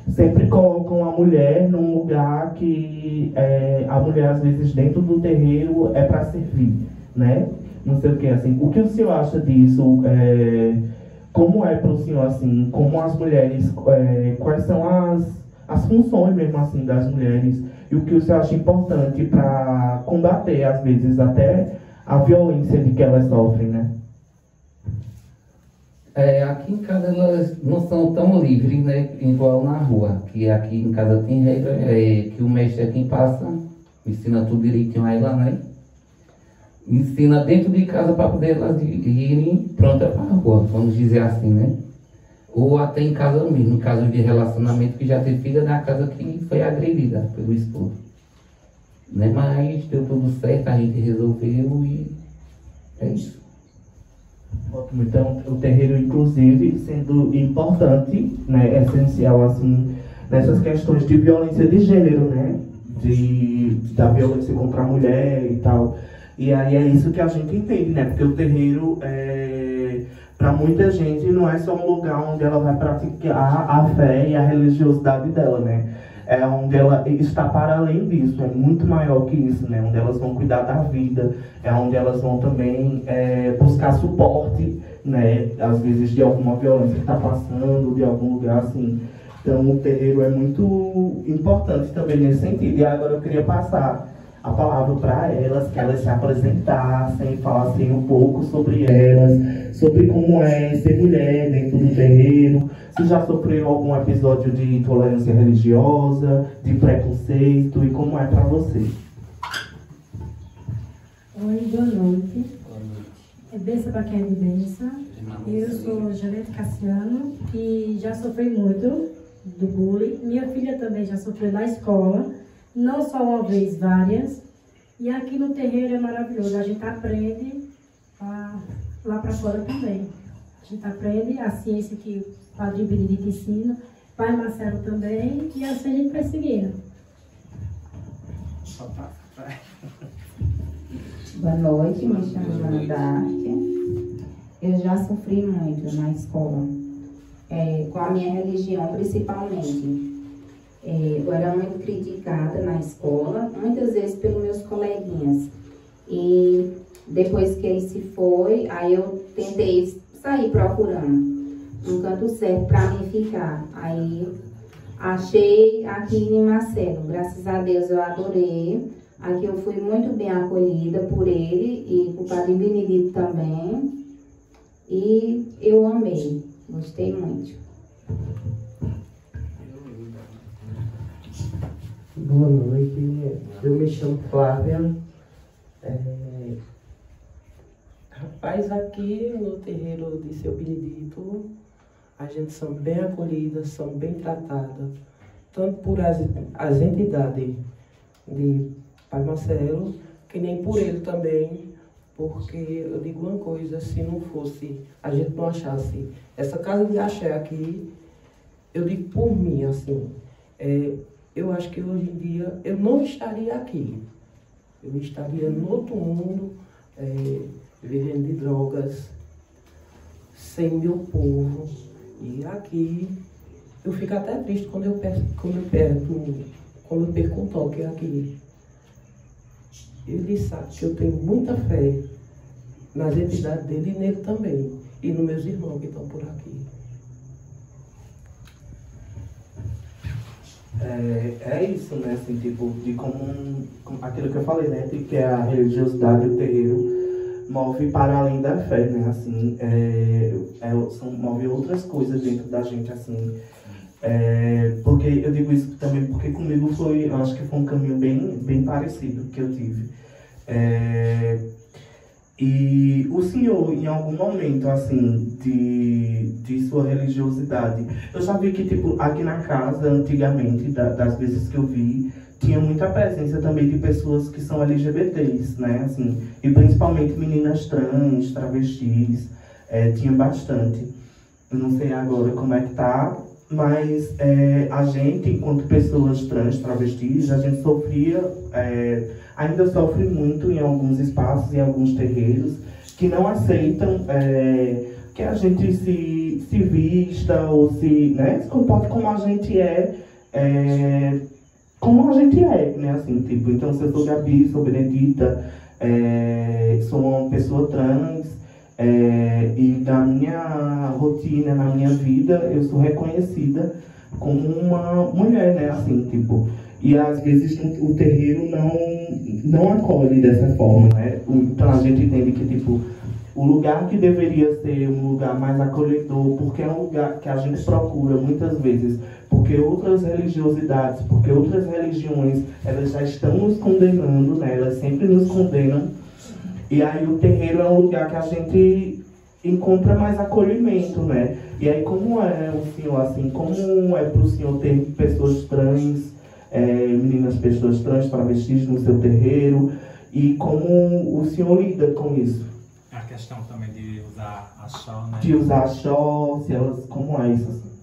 sempre colocam a mulher num lugar que a mulher, às vezes, dentro do terreiro é para servir, né? Não sei o que, assim. O que o senhor acha disso? Como é para o senhor, assim, como as mulheres, quais são as funções mesmo, assim, das mulheres? E o que o senhor acha importante para combater, às vezes, até a violência de que elas sofrem, né? Aqui em casa elas não são tão livres, né, igual na rua, que aqui em casa tem regra, que o mestre é quem passa, ensina tudo direitinho a ela, né? Ensina dentro de casa para poder elas irem prontas para a rua, vamos dizer assim, né? Ou até em casa mesmo, em caso de relacionamento que já teve filha da casa que foi agredida pelo esposo. Né? Mas deu tudo certo, a gente resolveu e é isso. Ótimo. Então, o terreiro, inclusive, sendo importante, né, essencial, assim, nessas questões de violência de gênero, né, da violência contra a mulher e tal. E aí é isso que a gente entende, né, porque o terreiro, para muita gente, não é só um lugar onde ela vai praticar a fé e a religiosidade dela, né. É onde ela está para além disso, é muito maior que isso, né? Onde elas vão cuidar da vida, é onde elas vão também buscar suporte, né? Às vezes de alguma violência que está passando, de algum lugar assim. Então o terreiro é muito importante também nesse sentido. E agora eu queria passar a palavra para elas, que elas se apresentassem, falassem um pouco sobre elas, sobre como é ser mulher dentro do terreiro, se já sofreram algum episódio de intolerância religiosa, de preconceito, e como é para você. Oi, boa noite. É benção para quem é de benção. Eu sou Janete Cassiano e já sofri muito do bullying. Minha filha também já sofreu na escola. Não só uma vez, várias. E aqui no terreiro é maravilhoso. A gente aprende lá para fora também. A gente aprende a ciência que o Padre Benedito ensina, Pai Marcelo também, e assim a gente vai seguindo. Boa noite, me chamo Joana Dark. Eu já sofri muito na escola, com a minha religião principalmente. Eu era muito criticada na escola, muitas vezes pelos meus coleguinhas. E depois que ele se foi, aí eu tentei sair procurando um canto certo para mim ficar. Aí achei aqui em Marcelo. Graças a Deus eu adorei. Aqui eu fui muito bem acolhida por ele e por Padre Benedito também. E eu amei, gostei muito. Boa noite, eu me chamo Flávia, Rapaz, aqui no terreiro de Seu Benedito, a gente são bem acolhidas, são bem tratadas, tanto por as entidades de Pai Marcelo, que nem por ele também, porque eu digo uma coisa, se não fosse, a gente não achasse essa casa de axé aqui, eu digo por mim, assim, eu acho que hoje em dia eu não estaria aqui. Eu estaria no outro mundo, vivendo de drogas, sem meu povo. E aqui, eu fico até triste quando eu perco um toque aqui. Ele sabe que eu tenho muita fé nas entidades dele e nele também. E nos meus irmãos que estão por aqui. É isso, né, assim, tipo, de como aquilo que eu falei, né, de que a religiosidade e o terreiro move para além da fé, né, assim, move outras coisas dentro da gente, assim, porque eu digo isso também porque comigo eu acho que foi um caminho bem parecido que eu tive. E o senhor, em algum momento, assim, de sua religiosidade, eu já vi que, tipo, aqui na casa, antigamente, das vezes que eu vi, tinha muita presença também de pessoas que são LGBTs, né, assim, e principalmente meninas trans, travestis, tinha bastante. Eu não sei agora como é que tá, mas a gente, enquanto pessoas trans, travestis, a gente sofria, ainda sofre muito em alguns espaços, em alguns terreiros, que não aceitam que a gente se vista ou se comporte como a gente né, assim, tipo, então se eu sou Gabi, sou Benedita, sou uma pessoa trans, e na minha rotina, na minha vida, eu sou reconhecida como uma mulher, né, assim, tipo, e às vezes o terreiro não acolhe dessa forma, né, então a gente entende que, tipo, o lugar que deveria ser um lugar mais acolhedor, porque é um lugar que a gente procura muitas vezes, porque outras religiosidades, porque outras religiões, elas já estão nos condenando, né? Elas sempre nos condenam. E aí o terreiro é um lugar que a gente encontra mais acolhimento, né? E aí como é o senhor, assim, como é para o senhor ter pessoas trans, meninas pessoas trans, travestis no seu terreiro, e como o senhor lida com isso? A questão também de usar axó, né? De usar axó, se elas, como é isso, assim?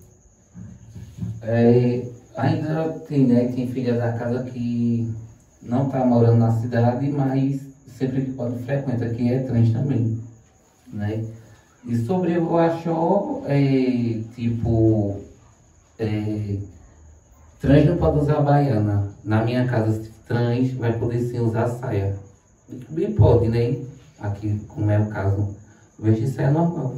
Ainda tem filha da casa que não está morando na cidade, mas sempre que pode frequenta, que é trans também, né? E sobre o axó, trans não pode usar baiana. Na minha casa, trans vai poder sim usar saia. E pode, né? Aqui, como é o caso, vestir saia normal.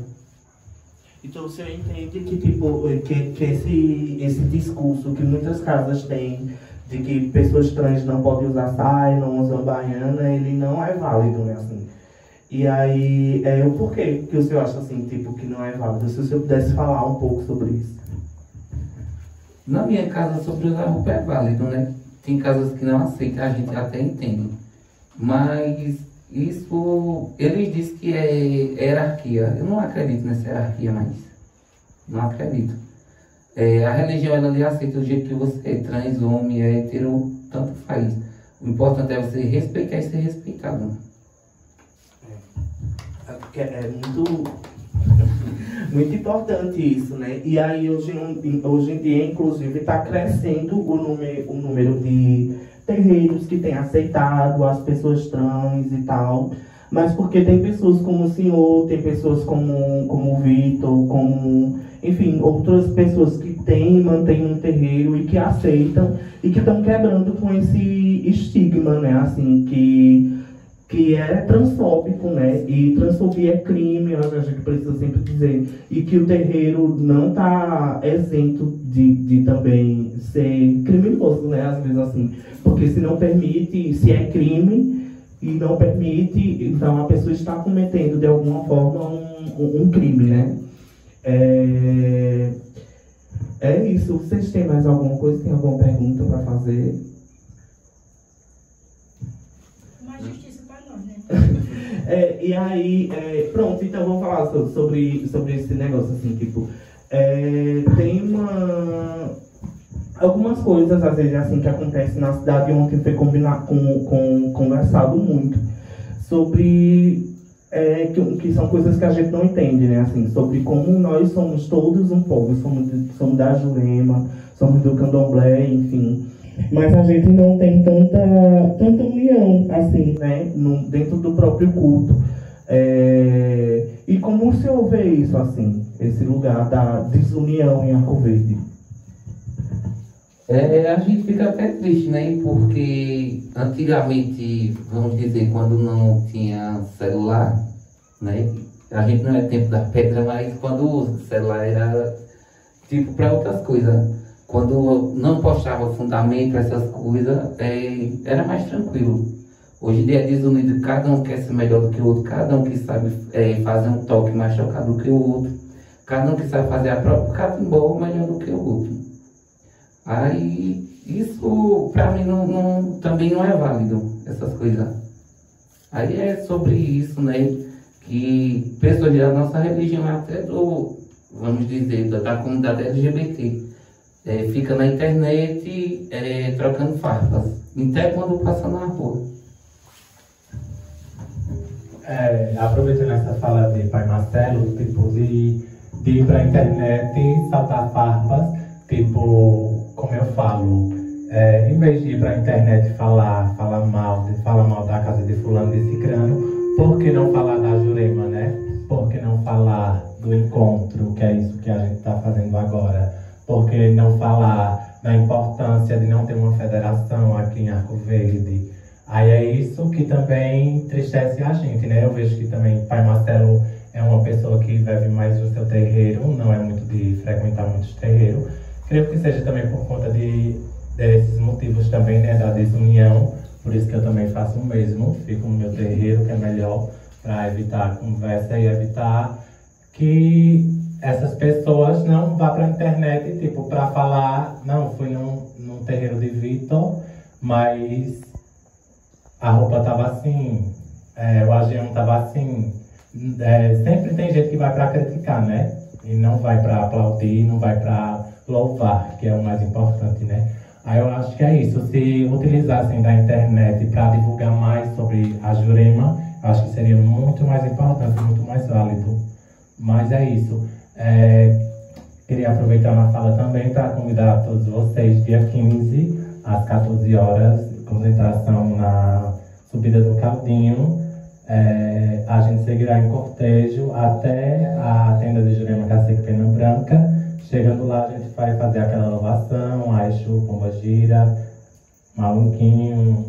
Então você entende que, tipo, que esse discurso que muitas casas têm de que pessoas trans não podem usar saia, não usam baiana, ele não é válido, né, assim. E aí, o porquê que o senhor acha, assim, tipo, que não é válido? Se o senhor pudesse falar um pouco sobre isso. Na minha casa, sobre usar roupa é válido, né? Tem casas que não aceitam, a gente até entende. Mas isso, eles dizem que é hierarquia. Eu não acredito nessa hierarquia mais. Não acredito. A religião, ela lhe aceita do jeito que você é, trans, homem, hétero, tanto faz. O importante é você respeitar e ser respeitado. É muito importante isso, né? E aí, hoje em dia, inclusive, está crescendo o número de terreiros que têm aceitado as pessoas trans e tal, mas porque tem pessoas como o senhor, tem pessoas como o Vitor, enfim, outras pessoas que mantêm um terreiro e que aceitam e que estão quebrando com esse estigma, né, assim, que é transfóbico, né, e transfobia é crime, a gente precisa sempre dizer, e que o terreiro não está isento de também ser criminoso, né, às vezes assim, porque se não permite, se é crime e não permite, então a pessoa está cometendo de alguma forma um crime, né. É isso. Vocês têm mais alguma coisa? Tem alguma pergunta para fazer? Mais justiça para nós. E aí, pronto, então vamos falar sobre esse negócio, assim, tipo, tem algumas coisas, às vezes, assim, que acontecem na cidade. Ontem foi conversado muito sobre, que são coisas que a gente não entende, né, assim, sobre como nós somos todos um povo, somos da Jurema, somos do Candomblé, enfim. Mas a gente não tem tanta união, assim, né, dentro do próprio culto. E como o senhor vê isso, assim, esse lugar da desunião em Arco Verde? A gente fica até triste, né, porque antigamente, vamos dizer, quando não tinha celular, né, a gente não é tempo da pedra, mas quando o celular era tipo para outras coisas. Quando não postava fundamento, essas coisas, era mais tranquilo. Hoje em dia é desunido, cada um quer ser melhor do que o outro, cada um que sabe fazer um toque mais chocado do que o outro, cada um que sabe fazer a própria catimbó melhor do que o outro. Aí, isso pra mim também não é válido, essas coisas. Aí é sobre isso, né, que pessoas da nossa religião, até vamos dizer, da comunidade LGBT, fica na internet trocando farpas, até quando passa na rua. Aproveitando essa fala de Pai Marcelo, tipo, de ir pra internet e saltar farpas, tipo, como eu falo, em vez de ir pra internet e falar mal da casa de fulano, de cicrano, por que não falar da Jurema, né? Por que não falar do encontro, que é isso que a gente está fazendo agora? Por que não falar da importância de não ter uma federação aqui em Arco Verde? Aí é isso que também entristece a gente, né? Eu vejo que também Pai Marcelo é uma pessoa que vive mais no seu terreiro, não é muito de frequentar muitos terreiros. Creio que seja também por conta desses motivos também, né, da desunião. Por isso que eu também faço o mesmo, fico no meu terreiro, que é melhor, para evitar a conversa e evitar que essas pessoas não vá para a internet, tipo, para falar, não, fui num terreiro de Vitor, mas a roupa tava assim, o agião tava assim. Sempre tem gente que vai para criticar, né? E não vai para aplaudir, não vai para louvar, que é o mais importante, né? Aí eu acho que é isso, se utilizassem da internet para divulgar mais sobre a Jurema, eu acho que seria muito mais importante, muito mais válido. Mas é isso. Queria aproveitar uma fala também para convidar todos vocês, dia 15, às 14 horas, concentração na subida do Caldinho. A gente seguirá em cortejo até a tenda de Jurema Cacique Pena Branca. Chegando lá, a gente vai fazer aquela louvação, Aishu, Pombagira, Malunquinho,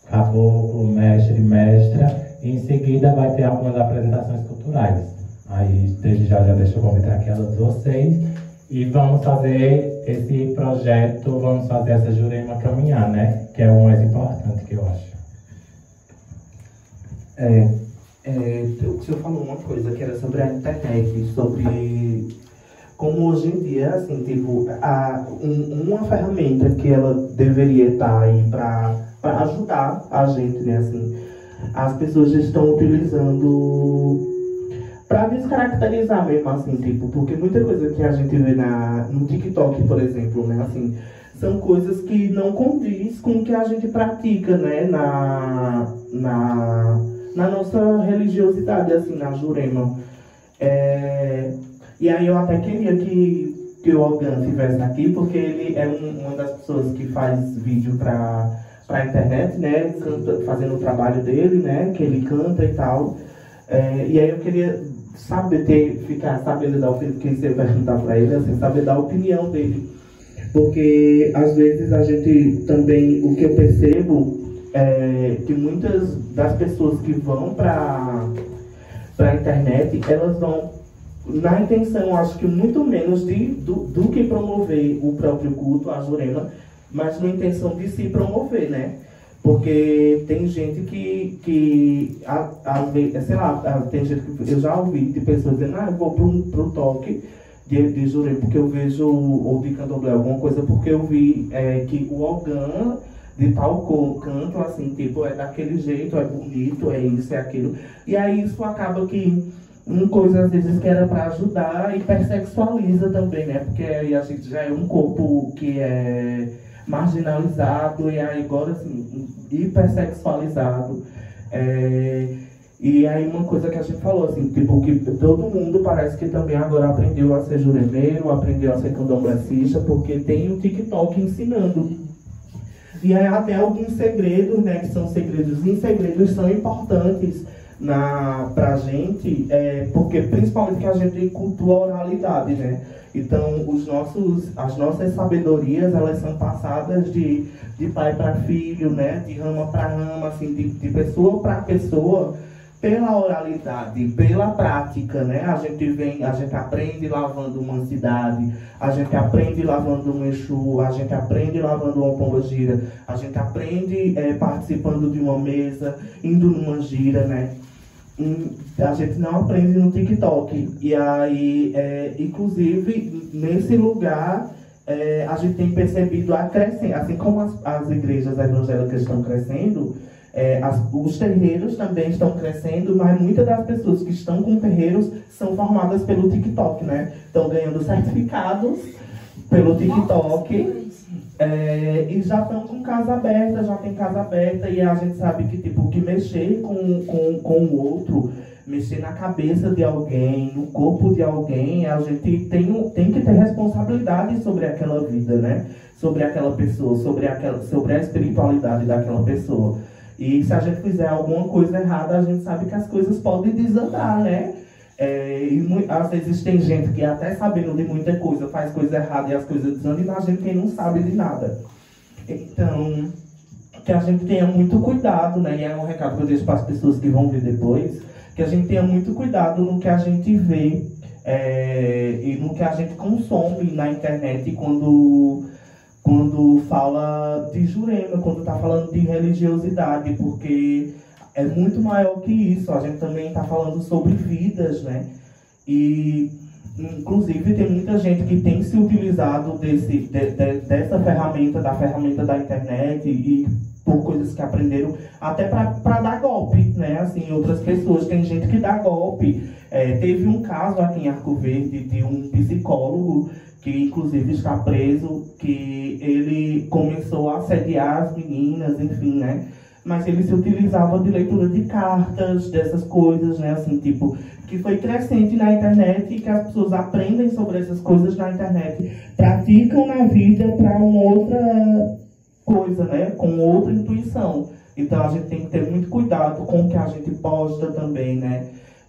Caboclo, Mestre e Mestra. E em seguida vai ter algumas apresentações culturais. Aí, desde já deixo eu convidar aqui a todos vocês. E vamos fazer esse projeto, vamos fazer essa Jurema caminhar, né? Que é o mais importante, que eu acho. O senhor falou uma coisa que era sobre a internet, sobre como hoje em dia, assim, tipo, uma ferramenta que ela deveria estar aí para ajudar a gente, né, assim, as pessoas já estão utilizando para descaracterizar mesmo, assim, tipo, porque muita coisa que a gente vê no TikTok, por exemplo, né, assim, são coisas que não condiz com o que a gente pratica, né, na nossa religiosidade, assim, na Jurema. E aí eu até queria que o Ogan estivesse aqui, porque ele é uma das pessoas que faz vídeo para a internet, né, fazendo o trabalho dele, né, que ele canta e tal. E aí eu queria ficar sabendo da opinião, que você perguntar para ele, assim, saber da opinião dele. Porque às vezes a gente também, o que eu percebo que muitas das pessoas que vão para a internet, elas vão na intenção, acho que muito menos do que promover o próprio culto, a Jurema, mas na intenção de se promover, né? Porque tem gente que sei lá, tem gente que eu já ouvi de pessoas dizendo, eu vou pro toque de Jurema, porque eu vejo, ou de Candomblé, alguma coisa, porque eu vi que o Ogan de tal canto, assim, tipo, é daquele jeito, é bonito, é isso, é aquilo. E aí isso acaba que uma coisa, às vezes, que era para ajudar, hipersexualiza também, né? Porque aí a gente já é um corpo que é marginalizado, e aí agora, assim, hipersexualizado. E aí uma coisa que a gente falou, assim, tipo, que todo mundo parece que também agora aprendeu a ser juremeiro, aprendeu a ser candomblessista, porque tem o TikTok ensinando. E aí até alguns segredos, né, que são segredos e segredos são importantes pra gente, porque principalmente que a gente cultua a oralidade, né? Então as nossas sabedorias, elas são passadas de pai para filho, né? De rama para rama, assim, de pessoa para pessoa, pela oralidade, pela prática, né? A gente aprende lavando uma cidade, a gente aprende lavando um Exu, a gente aprende lavando uma pombogira, a gente aprende participando de uma mesa, indo numa gira, né? A gente não aprende no TikTok. E aí, inclusive, nesse lugar, a gente tem percebido a crescer, assim como as igrejas evangélicas estão crescendo, os terreiros também estão crescendo, mas muitas das pessoas que estão com terreiros são formadas pelo TikTok, né? Estão ganhando certificados pelo TikTok, e já estão com casa aberta, já tem casa aberta, e a gente sabe que, tipo, que mexer com o outro, mexer na cabeça de alguém, no corpo de alguém, a gente tem que ter responsabilidade sobre aquela vida, né? Sobre aquela pessoa, sobre a espiritualidade daquela pessoa. E se a gente fizer alguma coisa errada, a gente sabe que as coisas podem desandar, né? Às vezes tem gente que até sabendo de muita coisa faz coisa errada e as coisas desandam, e imagina quem não sabe de nada. Então, que a gente tenha muito cuidado, né? E é um recado que eu deixo para as pessoas que vão ver depois, que a gente tenha muito cuidado no que a gente vê e no que a gente consome na internet quando fala de Jurema, quando está falando de religiosidade, porque é muito maior que isso. A gente também está falando sobre vidas, né? E, inclusive, tem muita gente que tem se utilizado dessa ferramenta, da internet, e por coisas que aprenderam, até para dar golpe, né? Assim, outras pessoas, tem gente que dá golpe. Teve um caso aqui em Arco Verde de um psicólogo que inclusive está preso, que ele começou a assediar as meninas, enfim, né? Mas ele se utilizava de leitura de cartas, dessas coisas, né? Assim, tipo, que foi crescente na internet e que as pessoas aprendem sobre essas coisas na internet, praticam na vida para uma outra coisa, né? Com outra intuição. Então a gente tem que ter muito cuidado com o que a gente posta também, né?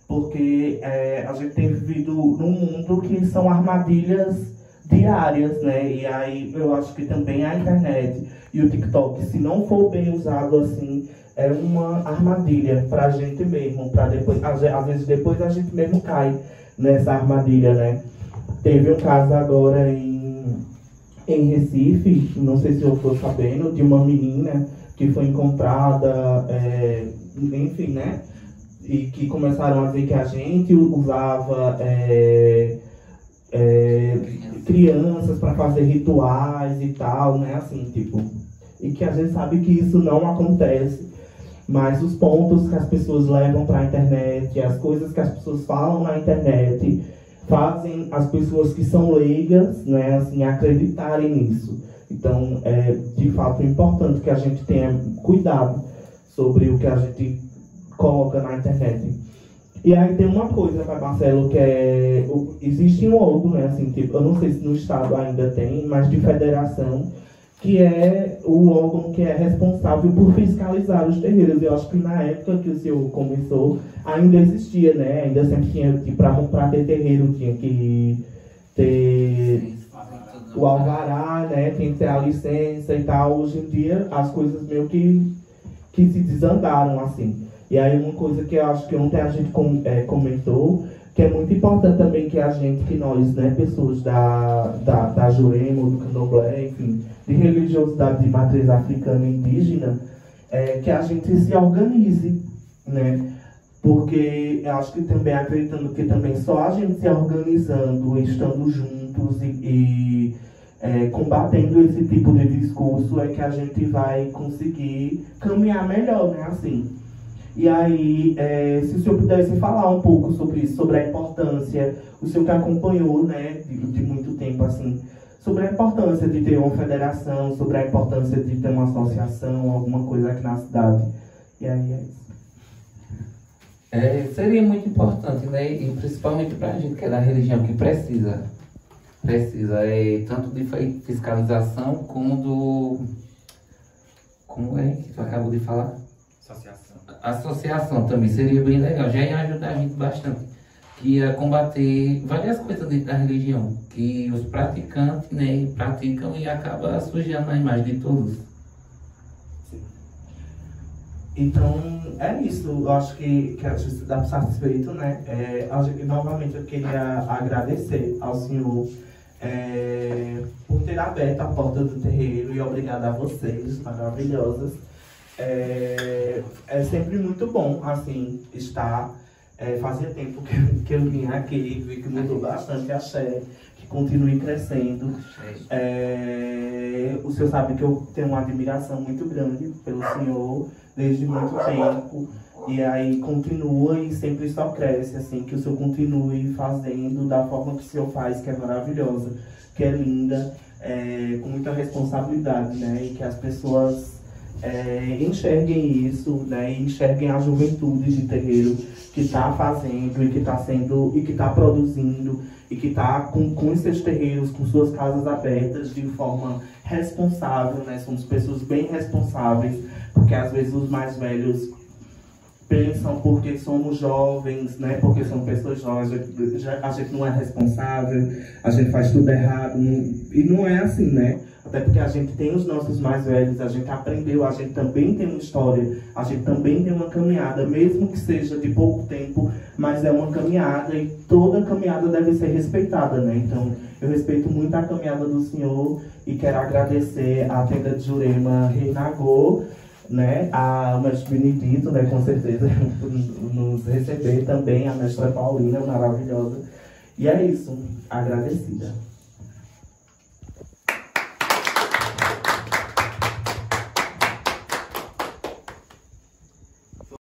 Porque a gente tem vivido num mundo que são armadilhas diárias, né? E aí eu acho que também a internet e o TikTok, se não for bem usado assim, é uma armadilha pra gente mesmo, para depois, às vezes depois a gente mesmo cai nessa armadilha, né? Teve um caso agora em Recife, não sei se eu estou sabendo, de uma menina que foi encontrada, enfim, né? E que começaram a dizer que a gente usava crianças para fazer rituais e tal, né? Assim, tipo, e que a gente sabe que isso não acontece, mas os pontos que as pessoas levam para a internet, as coisas que as pessoas falam na internet, fazem as pessoas que são leigas, né, assim, acreditarem nisso. Então, é de fato importante que a gente tenha cuidado sobre o que a gente coloca na internet. E aí tem uma coisa, Pai Marcelo, que existe um órgão, né, assim, tipo, eu não sei se no estado ainda tem, mas de federação, que é o órgão que é responsável por fiscalizar os terreiros. Eu acho que na época que o senhor começou, ainda existia, né, ainda sempre tinha que, para ter terreiro, tinha que ter o alvará, né, tinha que ter a licença e tal. Hoje em dia, as coisas meio que se desandaram, assim. E aí uma coisa que eu acho que ontem a gente comentou, que é muito importante também que a gente, que nós, né, pessoas da Jurema, do Candomblé, enfim, de religiosidade de matriz africana e indígena, que a gente se organize, né? Porque eu acho que também, acreditando que também só a gente se organizando, estando juntos e combatendo esse tipo de discurso, é que a gente vai conseguir caminhar melhor, né, assim. E aí, se o senhor pudesse falar um pouco sobre isso, sobre a importância, o senhor que acompanhou, né, de muito tempo, assim, sobre a importância de ter uma federação, sobre a importância de ter uma associação, alguma coisa aqui na cidade. E aí é isso. Seria muito importante, né, e principalmente para a gente que é da religião, que precisa tanto de fiscalização como do... Como é que tu acabou de falar? Associação também seria bem legal, já ia ajudar a gente bastante, que ia combater várias coisas dentro da religião, que os praticantes, né, praticam e acaba sujando a imagem de todos. Então, é isso. Eu acho que a gente dá satisfeito, né? Novamente, eu queria agradecer ao senhor por ter aberto a porta do terreiro e obrigado a vocês, maravilhosas. É sempre muito bom, assim, estar... fazia tempo que eu vim aqui, vi que mudou bastante a axé, que continue crescendo. O senhor sabe que eu tenho uma admiração muito grande pelo senhor, desde muito tempo. E aí continua e sempre só cresce, assim, que o senhor continue fazendo da forma que o senhor faz, que é maravilhosa, que é linda, com muita responsabilidade, né? E que as pessoas enxerguem isso, né? E enxerguem a juventude de terreiro que está fazendo e que está sendo e que está produzindo e que está com esses terreiros, com suas casas abertas de forma responsável, né? Somos pessoas bem responsáveis, porque às vezes os mais velhos pensam porque somos jovens, né? Porque são pessoas jovens, a gente não é responsável, a gente faz tudo errado, e não é assim, né? Até porque a gente tem os nossos mais velhos, a gente aprendeu, a gente também tem uma história, a gente também tem uma caminhada, mesmo que seja de pouco tempo, mas é uma caminhada e toda caminhada deve ser respeitada, né? Então, eu respeito muito a caminhada do senhor e quero agradecer à tenda de Jurema Reinagô, né? A mestre Benedito, né? Com certeza, nos receber também, a mestra Paulina, maravilhosa. E é isso, agradecida.